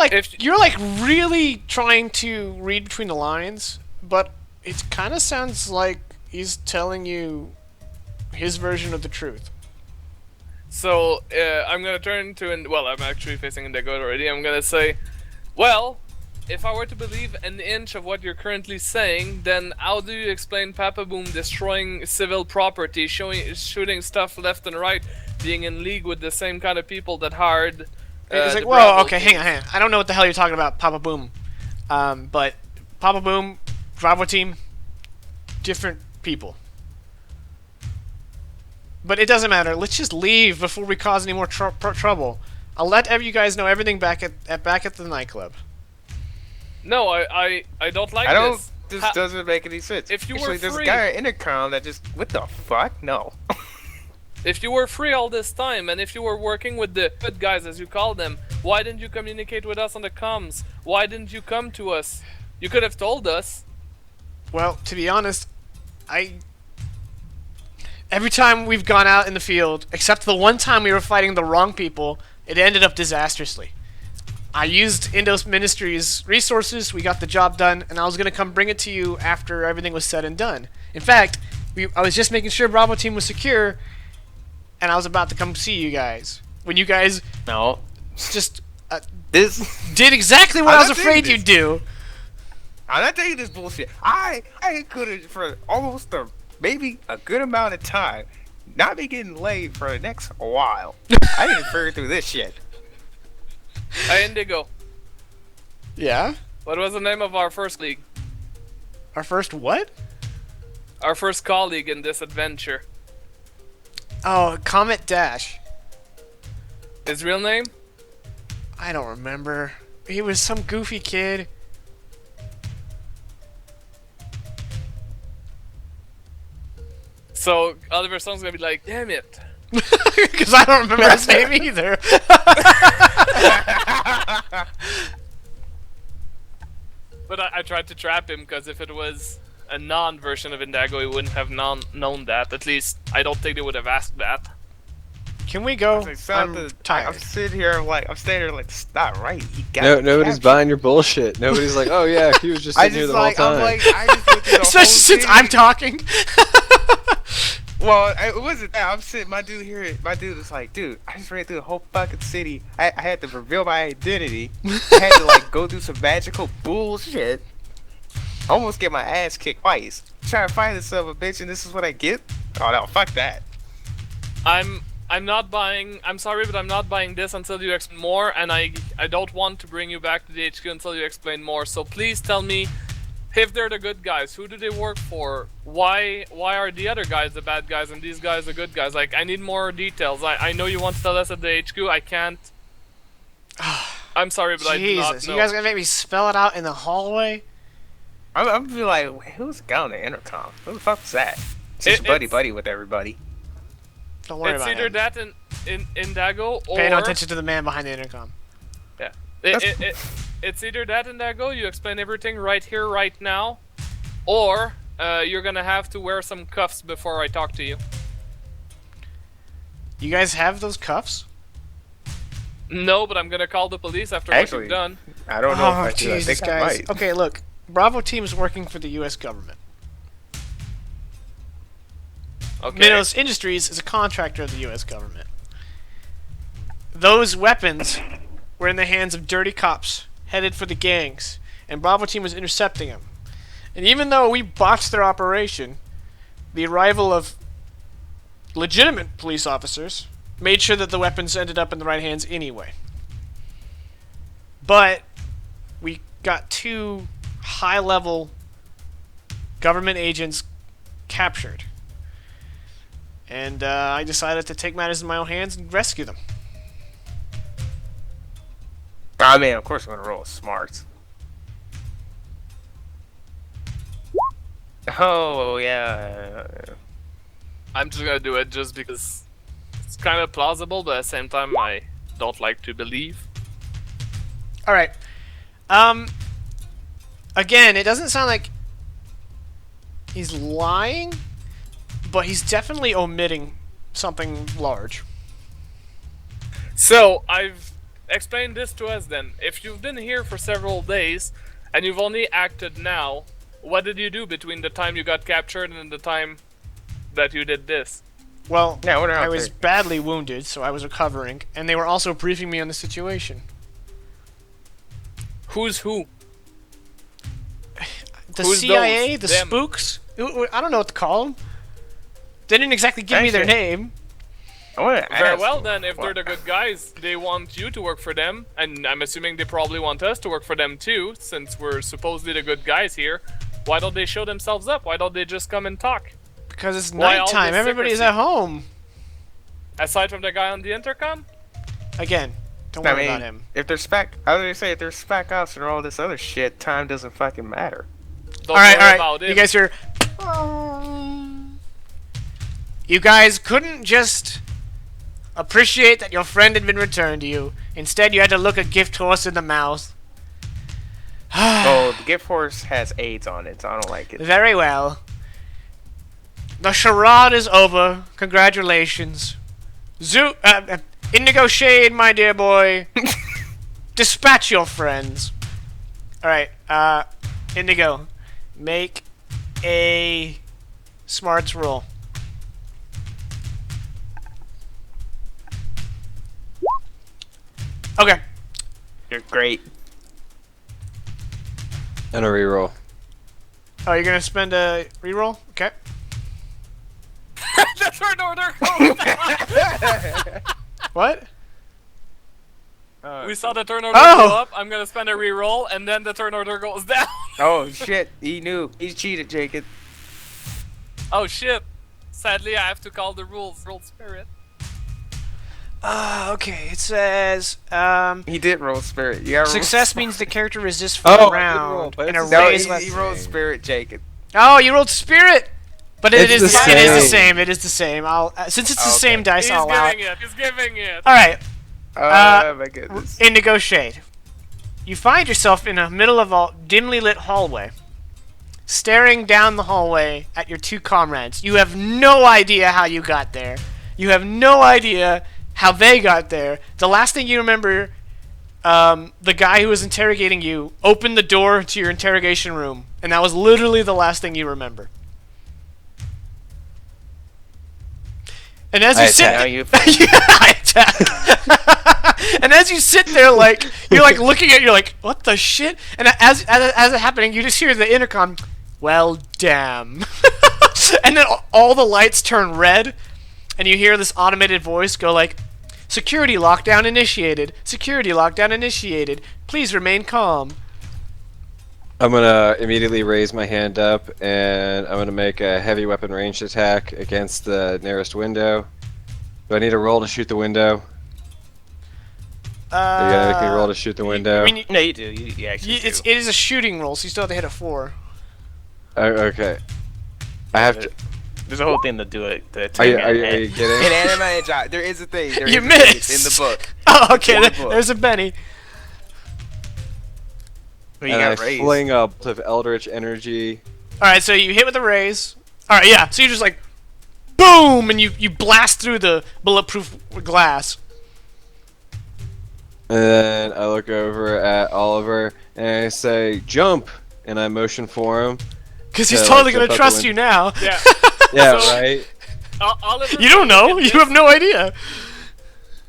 like really trying to read between the lines, but it kind of sounds like he's telling you his version of the truth. So I'm gonna turn to well, I'm actually facing Indigo already. I'm gonna say, well, if I were to believe an inch of what you're currently saying, then how do you explain Papa Boom destroying civil property, shooting stuff left and right, being in league with the same kind of people that hired? It's like, whoa, okay, hang on. I don't know what the hell you're talking about, Papa Boom. But Papa Boom, Bravo team, different people. But it doesn't matter. Let's just leave before we cause any more trouble. I'll let you guys know everything back at the nightclub. No, I don't like this. This doesn't make any sense. If you were Actually, there's free, a guy at Intercom that just... What the fuck? No. if you were free all this time, and if you were working with the good guys, as you call them, why didn't you communicate with us on the comms? Why didn't you come to us? You could have told us. Well, to be honest, every time we've gone out in the field, except the one time we were fighting the wrong people, it ended up disastrously. I used Indos Ministries' resources, we got the job done, and I was going to come bring it to you after everything was said and done. In fact, I was just making sure Bravo team was secure, and I was about to come see you guys. When you guys just did exactly what I was afraid you'd do. I'm not taking this bullshit. I could have, for almost maybe a good amount of time, not be getting laid for the next while. I didn't figure through this shit. Hey, Indigo. Yeah? What was the name of our first league? Our first what? Our first colleague in this adventure. Oh, Comet Dash. His real name? I don't remember. He was some goofy kid. So Oliver Stone's gonna be like, damn it. Because I don't remember his name either. But I tried to trap him, because if it was a non-version of Indigo, he wouldn't have known that. At least, I don't think they would have asked that. Can we go? I'm tired. I'm standing here like, it's not right. He got nobody's captured. buying your bullshit. Nobody's like, oh yeah, he was just sitting here the whole time. I just went through the Especially whole since city. I'm talking. Well, it wasn't that. I'm sitting, my dude was like, dude, I just ran through the whole fucking city. I had to reveal my identity. I had to like go through some magical bullshit. Almost get my ass kicked twice. Trying to find this son of a bitch, and this is what I get? Oh no, fuck that. I'm not buying. I'm sorry, but I'm not buying this until you explain more, and I don't want to bring you back to the HQ until you explain more. So please tell me if they're the good guys. Who do they work for? Why are the other guys the bad guys and these guys the good guys? Like, I need more details. I know you want to tell us at the HQ. I can't. I'm sorry, but I do not Jesus, know. you guys gonna make me spell it out in the hallway? I'm gonna be like, who's the guy on the intercom? Who the fuck was that? Just buddy with everybody. Don't worry It's about either him. that in Dago, or Pay no attention to the man behind the intercom. yeah, it's either that in Dago. You explain everything right here, right now, or you're gonna have to wear some cuffs before I talk to you. You guys have those cuffs? No, but I'm gonna call the police after what Actually, you've done. I don't know Oh, if I do. I Jesus, think I guys. might. Okay, look. Bravo team's working for the U.S. government. Okay. Minos Industries is a contractor of the U.S. government. Those weapons were in the hands of dirty cops headed for the gangs, and Bravo team was intercepting them. And even though we botched their operation, the arrival of legitimate police officers made sure that the weapons ended up in the right hands anyway. But we got two high-level government agents captured. And I decided to take matters in my own hands and rescue them. I mean, of course I'm gonna roll smart. Oh, yeah. I'm just gonna do it just because it's kind of plausible, but at the same time, I don't like to believe. Alright. Again, it doesn't sound like he's lying, but he's definitely omitting something large. So, I've explained this to us then. If you've been here for several days, and you've only acted now, what did you do between the time you got captured and the time that you did this? Well, Yeah, what I else was there? badly wounded, so I was recovering, and they were also briefing me on the situation. Who's who? The Who's CIA, those? the Them. spooks? I don't know what to call them. They didn't exactly give me their Actually- name. I want to Very ask. well then, if they're what- the good guys, they want you to work for them, and I'm assuming they probably want us to work for them too, since we're supposedly the good guys here. Why don't they show themselves up? Why don't they just come and talk? Because it's Why all nighttime. this Everybody's secrecy? at home. Aside from the guy on the intercom? Again, don't I worry mean, about him. if they're spec, I was gonna say if they're spec ops and all this other shit, time doesn't fucking matter. Don't All right, worry about You it. guys are. You guys couldn't just appreciate that your friend had been returned to you. Instead, you had to look a gift horse in the mouth. Oh, the gift horse has AIDS on it, so I don't like it. Very well. The charade is over. Congratulations. Indigo Shade, my dear boy. Dispatch your friends. Alright, Indigo. Make a smarts roll. Okay. You're great. And a reroll. Oh, you're gonna spend a reroll? Okay. The turn order goes What? We saw the turn order Oh! go up, I'm gonna spend a reroll, and then the turn order goes down. Oh shit, he knew. He cheated, Jacob. Oh shit. Sadly, I have to call the rules. Roll spirit. Okay. It says, He did roll spirit. You gotta success means the character resists for Oh, I a did roll, round but and it's a the No, raise same. less. he rolled spirit, Jacob. Oh, you rolled spirit, but it It's is the it is the same. same. It is the same. I'll since it's the Okay. same dice, He's I'll allow giving it. it. He's giving it. All right, Oh my goodness. Indigo Shade. You find yourself in the middle of a dimly lit hallway, staring down the hallway at your two comrades. You have no idea how you got there. You have no idea how they got there. The last thing you remember, the guy who was interrogating you opened the door to your interrogation room, and that was literally the last thing you remember. And as I you sit, attack. Now you I attack. And as you sit there, like you're like looking at, you're like, what the shit? And as it's happening, you just hear the intercom. Well, damn. And then all the lights turn red, and you hear this automated voice go like, "Security lockdown initiated. Security lockdown initiated. Please remain calm." I'm gonna immediately raise my hand up, and I'm gonna make a heavy weapon ranged attack against the nearest window. Do I need a roll to shoot the window? Are you gonna make me roll to shoot the window? I mean, No, you do. You actually do. it is a shooting roll, so you still have to hit a 4. Okay. I have to. There's a whole thing to do it. Are you kidding? In anime, job, there is a thing. There You is a thing. missed. It's in the book. Oh, okay. in the book. There's a Benny. You And I got raised. fling a bolt of eldritch energy. All right, so you hit with a raise. All right, yeah. So you just like, boom, and you blast through the bulletproof glass. And then I look over at Oliver and I say, "Jump!" And I motion for him. Because he's Yeah, totally like, gonna jump out the trust you now. Yeah. Yeah, So- right. Oliver's You don't gonna look know. at You this. have no idea.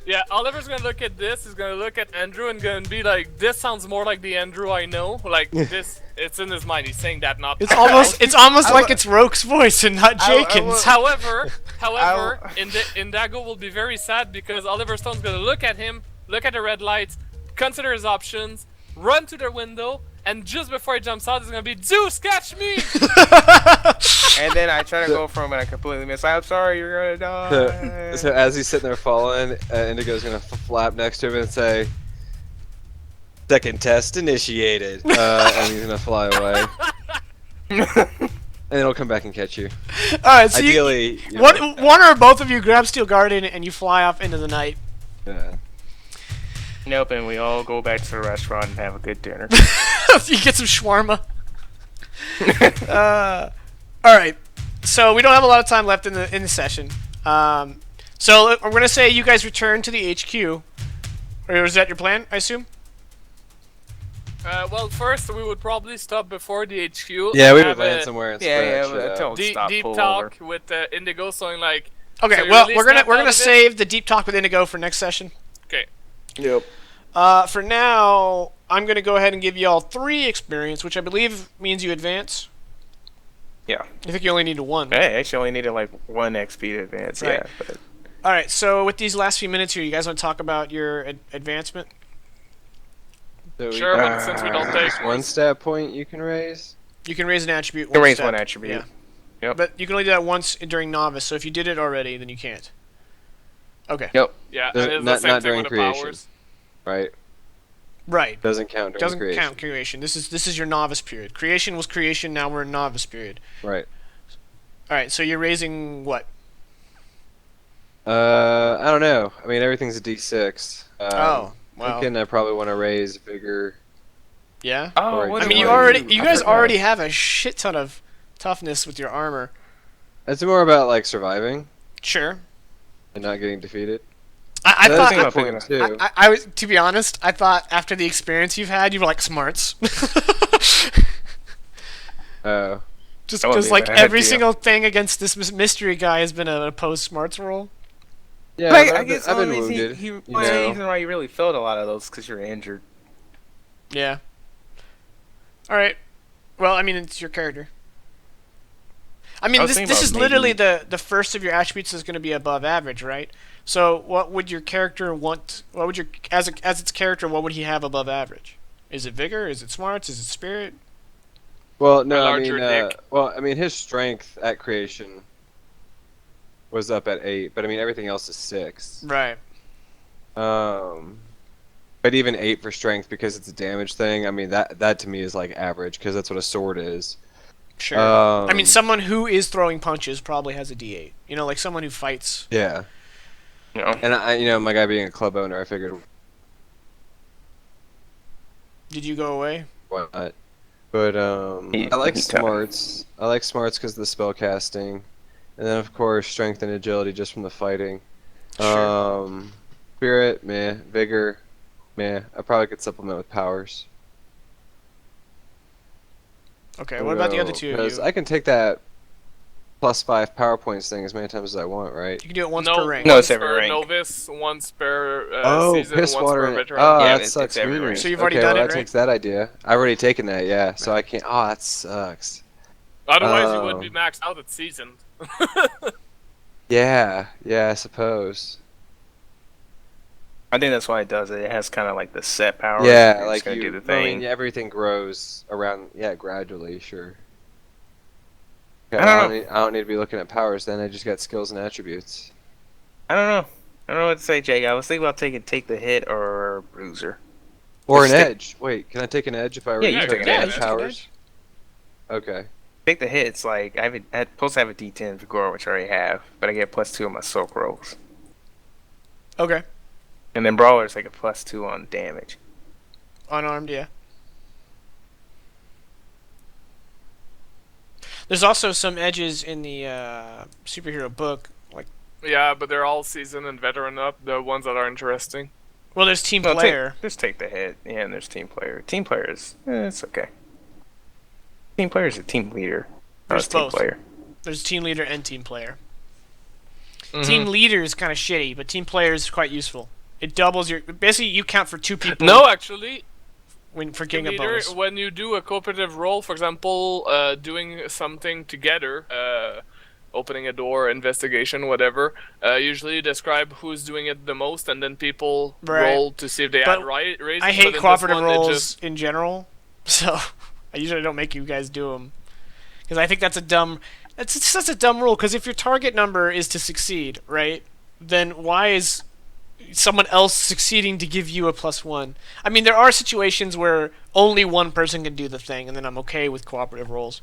Yeah, Oliver's gonna look at this, he's gonna look at Andrew and gonna be like, this sounds more like the Andrew I know. Like, this, it's in his mind, he's saying that, not... It's almost I like wa- it's Roke's voice and not I wa- Jaken's. However, Indago will be very sad because Oliver Stone's gonna look at him, look at the red lights, consider his options, run to the window, and just before he jumps out, he's gonna be, Zeus, catch me! And then I try to go for him and I completely miss. I'm sorry, you're gonna die. So as he's sitting there falling, Indigo's gonna flap next to him and say, "Second test initiated," and he's gonna fly away. And then he'll come back and catch you. All right, so Ideally, you know, one or both of you grab Steel Guardian and you fly off into the night. yeah. Nope, and we all go back to the restaurant and have a good dinner. You get some shawarma. All right, so we don't have a lot of time left in the session. So we're gonna say you guys return to the HQ. Or is that your plan, I assume? Well, first we would probably stop before the HQ. Yeah, we have would land a somewhere and Yeah, spread that shit out. deep pull talk over. with Indigo, saying like. Okay, so you well, really we're snapped out gonna of it? save the deep talk with Indigo for next session. Okay. Yep. For now, I'm gonna go ahead and give you all 3 experience, which I believe means you advance. Yeah. I think you only need 1. Hey, I actually only needed like 1 XP to advance. Right. Yeah. But... All right, so with these last few minutes here, you guys want to talk about your advancement? So Sure, but since we don't take there's one stat point you can raise. You can raise an attribute. You can raise step. 1 attribute. Yeah. Yep. But you can only do that once during novice. So if you did it already, then you can't. Okay. Yep. Yeah, Does- and it's not- the same not thing during with the creation. powers. Right. Right. Doesn't count during Doesn't creation. count creation. This is your novice period. Creation was creation. Now we're in novice period. Right. All right. So you're raising what? I don't know. I mean, everything's a D6. Oh, wow. Thinking I probably want to raise vigor. Yeah. Oh, Or what I mean, do you I guys forgot. already have a shit ton of toughness with your armor. It's more about like surviving Sure. and not getting defeated. I That's thought. a good I- point too. I was, to be honest, I thought after the experience you've had, you were like smarts. Oh. Just That would because be like bad, every yeah. single thing against this mystery guy has been a opposed smarts roll. Yeah, But I've I guess been, I've the been only reason wounded. he, you the know. reason why you really failed a lot of those because you're injured. Yeah. All right. Well, I mean, it's your character. I mean, I was this thinking is about literally maybe- the first of your attributes is going to be above average, right? So, what would your character want? What would your as its character? What would he have above average? Is it vigor? Is it smarts? Is it spirit? Well, no, A I larger mean, dick. his strength at creation was up at 8, but I mean, everything else is 6. Right. But even 8 for strength because it's a damage thing. I mean, that to me is like average because that's what a sword is. Sure. Um, I mean, someone who is throwing punches probably has a D8. You know, like someone who fights. Yeah, You know. and my guy being a club owner, I figured Did you go away? why not. But He- I like he kinda- smarts. I like smarts because of the spell casting, and then of course strength and agility just from the fighting. Sure. Spirit, meh. Vigor, meh. I probably could supplement with powers. Okay. What about the other two? Because You, I can take that +5 power points thing as many times as I want, right? you can do it once No, per rank. No, once it's every per rank. novice, once per Oh, season, piss once water. per and- veteran. Oh, Yeah, that it's sucks. every mean. rank. So you've already okay, done well, it, that right? takes that idea. I've already taken that, yeah. So I can't. Oh, that sucks. Otherwise, you would Oh. be maxed out at season. Yeah, I suppose. I think that's why it does it. It has kind of like the set power. Yeah, You're like just gonna you. do the I thing. mean, everything grows around. Yeah, gradually, sure. I don't know. I don't need to be looking at powers then. I just got skills and attributes. I don't know. I don't know what to say, Jake. I was thinking about taking take the hit or bruiser. Or an Just edge. Wait, can I take an edge if I Yeah, you took can take an edge edge. powers? Okay. Take the hit. It's like I'm supposed to have a D10 for Gore, which I already have, but I get +2 on my soak rolls. Okay. And then brawler's like a +2 on damage. Unarmed, yeah. There's also some edges in the superhero book. Like, Yeah, but they're all season and veteran up, the ones that are interesting. well, there's team No, player. just take the hit. Yeah, and there's team player. Team player is it's okay. Team player is a team leader. Not There's a team both. player. There's team leader and team player. Mhm. Team leader is kind of shitty, but team player is quite useful. It doubles your. Basically, you count for 2 people. No, actually, For team getting a leader, bonus. when you do a cooperative role, for example, doing something together, opening a door, investigation, whatever, usually you describe who's doing it the most, and then people Right. roll to see if they But add raises. I but hate in this cooperative one, it roles just- in general, so I usually don't make you guys do them because I think that's a dumb. It's such a dumb rule because if your target number is to succeed, right, then why is someone else succeeding to give you a +1? I mean, there are situations where only one person can do the thing, and then I'm okay with cooperative roles.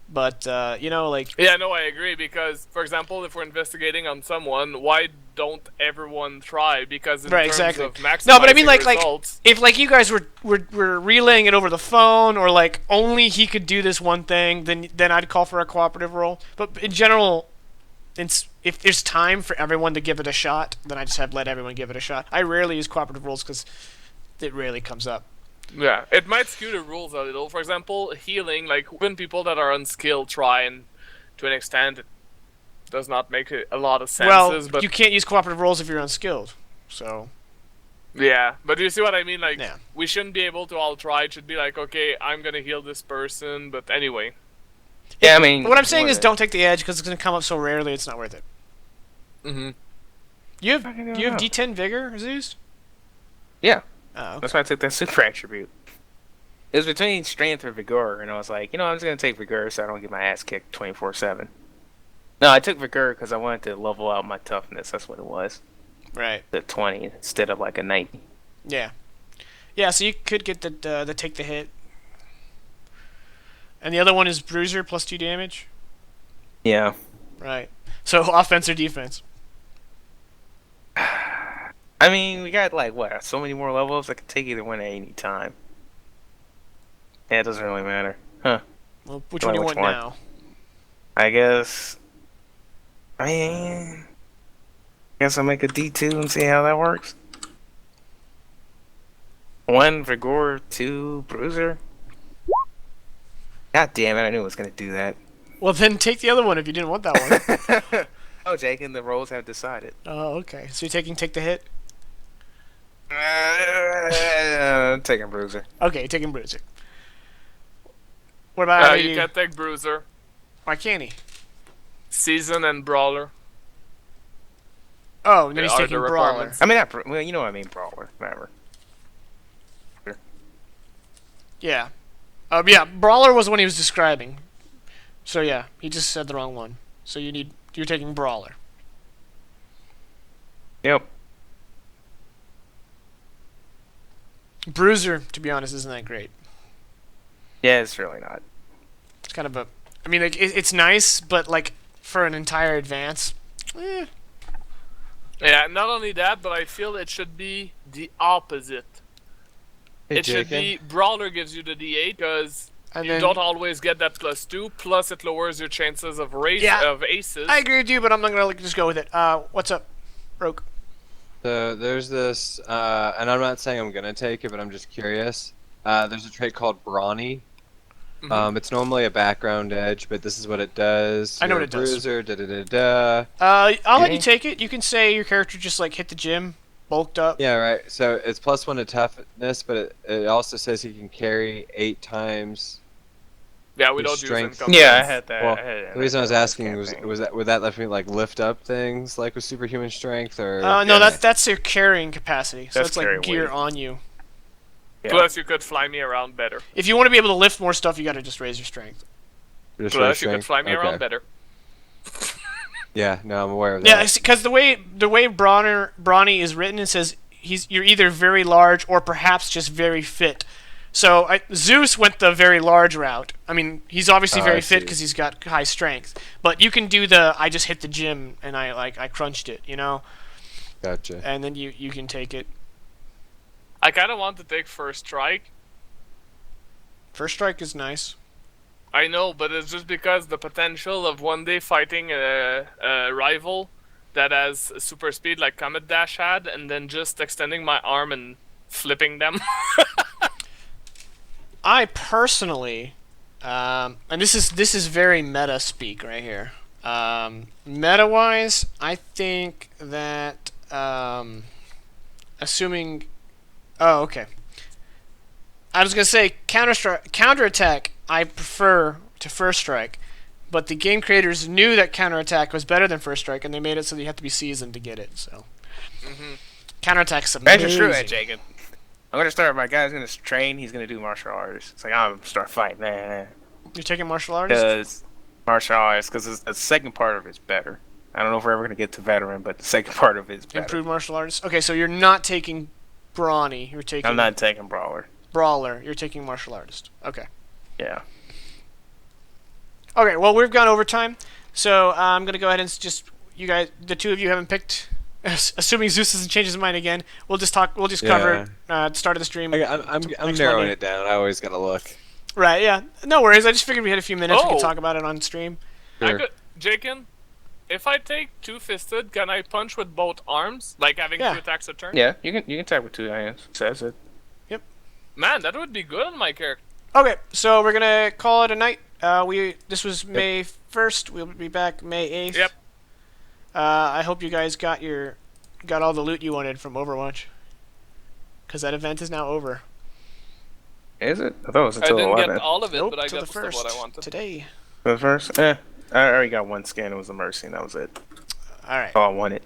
But you know, like Yeah, no, I agree, because, for example, if we're investigating on someone, why don't everyone try? Because in Right, terms exactly. of maximizing No, but I mean, like results, if like you guys were relaying it over the phone, or like only he could do this one thing, then I'd call for a cooperative role. But in general, if there's time for everyone to give it a shot, then I just have let everyone give it a shot. I rarely use cooperative rules because it rarely comes up. Yeah, it might skew the rules a little. For example, healing, like when people that are unskilled try, and to an extent, it does not make a lot of sense. Well, but you can't use cooperative rules if you're unskilled. So. Yeah, but you see what I mean? Like, Yeah. we shouldn't be able to all try. It should be like, okay, I'm gonna heal this person, but anyway. Yeah, I mean... What I'm saying is don't take the edge, because it's going to come up so rarely, it's not worth it. Mm-hmm. You have D10 Vigor, Zeus? Yeah. Oh, okay. That's why I took that super attribute. It was between strength or vigor, and I was like, I'm just going to take vigor so I don't get my ass kicked 24/7. No, I took vigor because I wanted to level out my toughness. That's what it was. Right. The 20 instead of like a 90. Yeah. Yeah, so you could get the take the hit. And the other one is Bruiser plus 2 damage? Yeah. Right. So offense or defense? I mean, we got like, what, so many more levels? I can take either one at any time. Yeah, it doesn't really matter. Huh. Well, which one do you want now? I guess... I guess I'll make a D2 and see how that works. 1 Vigor, 2 Bruiser. God damn it, I knew it was going to do that. Well, then take the other one if you didn't want that one. Oh, Jake, and the roles have decided. Oh, okay. So you're taking take the hit? Taking Bruiser. Okay, taking Bruiser. What about you can take Bruiser. Why can't he? Season and Brawler. Oh, and then he's taking Brawler. I mean, well, you know what I mean, Brawler. Whatever. Yeah. Yeah, Brawler was the one he was describing. So yeah, he just said the wrong one. So you're taking Brawler. Yep. Bruiser, to be honest, isn't that great. Yeah, it's really not. It's kind of a... I mean, like, it's nice, but, like, for an entire advance... Eh. Yeah, not only that, but I feel it should be the opposite. Hey, it should be Brawler gives you the D8, because you don't always get that +2, plus it lowers your chances of aces. I agree with you, but I'm not going to just go with it. What's up, Roke? So there's this, and I'm not saying I'm going to take it, but I'm just curious. There's a trait called Brawny. Mm-hmm. It's normally a background edge, but this is what it does. I know what it does. Bruiser, da-da-da-da. I'll let you take it. You can say your character just, like, hit the gym, bulked up. Yeah, right. So it's +1 to toughness, but it also says he can carry 8 times. Yeah, we don't strength. use Yeah, I had that. Well, the reason I was asking would that let me like lift up things like with superhuman strength or? No, that's your carrying capacity. So That's it's like gear weight. on you. Yeah. Plus, you could fly me around better. If you want to be able to lift more stuff, you got to just raise your strength. Plus, you could fly me around better. Yeah, no, I'm aware of that. Yeah, because the way Brawny is written, it says you're either very large or perhaps just very fit. So Zeus went the very large route. I mean, he's obviously very fit because he's got high strength. But you can do I just hit the gym and I crunched it, you know. Gotcha. And then you can take it. I kind of want to take First Strike. First Strike is nice. I know, but it's just because the potential of one day fighting a rival that has super speed like Comet Dash had, and then just extending my arm and flipping them. I personally, and this is very meta speak right here. Meta-wise, I think that assuming, okay. I was gonna say counterattack. I prefer to First Strike, but the game creators knew that counterattack was better than First Strike, and they made it so that you have to be seasoned to get it. So, counterattack's amazing. Imagine true that, Jacob. I'm gonna start. My guy's gonna train. He's gonna do martial arts. It's like I'm gonna start fighting. Nah. You're taking martial arts? Because martial arts, because the second part of it's better. I don't know if we're ever gonna get to veteran, but the second part of it's better. Improved martial arts. Okay, so you're not taking Brawny. You're taking. I'm not taking Brawler. Brawler. You're taking martial artist. Okay. Yeah. Okay. Well, we've gone overtime, so I'm gonna go ahead and just you guys, the two of you haven't picked. Assuming Zeus doesn't change his mind again, we'll just talk. We'll just cover it at the start of the stream. I'm narrowing it down. I always gotta look. Right. Yeah. No worries. I just figured we had a few minutes. We could talk about it on stream. Sure. Jakin, if I take two-fisted, can I punch with both arms, like having Yeah. 2 attacks a turn? Yeah, you can attack with 2 hands. Says it. Man, that would be good on my character. Okay, so we're gonna call it a night. This was May 1st. We'll be back May 8th. Yep. I hope you guys got all the loot you wanted from Overwatch. Because that event is now over. Is it? I thought it was I until didn't 11. get all of it, Nope, but I till got the most of 1st. what I wanted. Today. The first? I already got 1 scan. It was a Mercy, and that was it. Alright. All I wanted.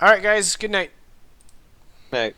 Alright, guys. Good night. Right.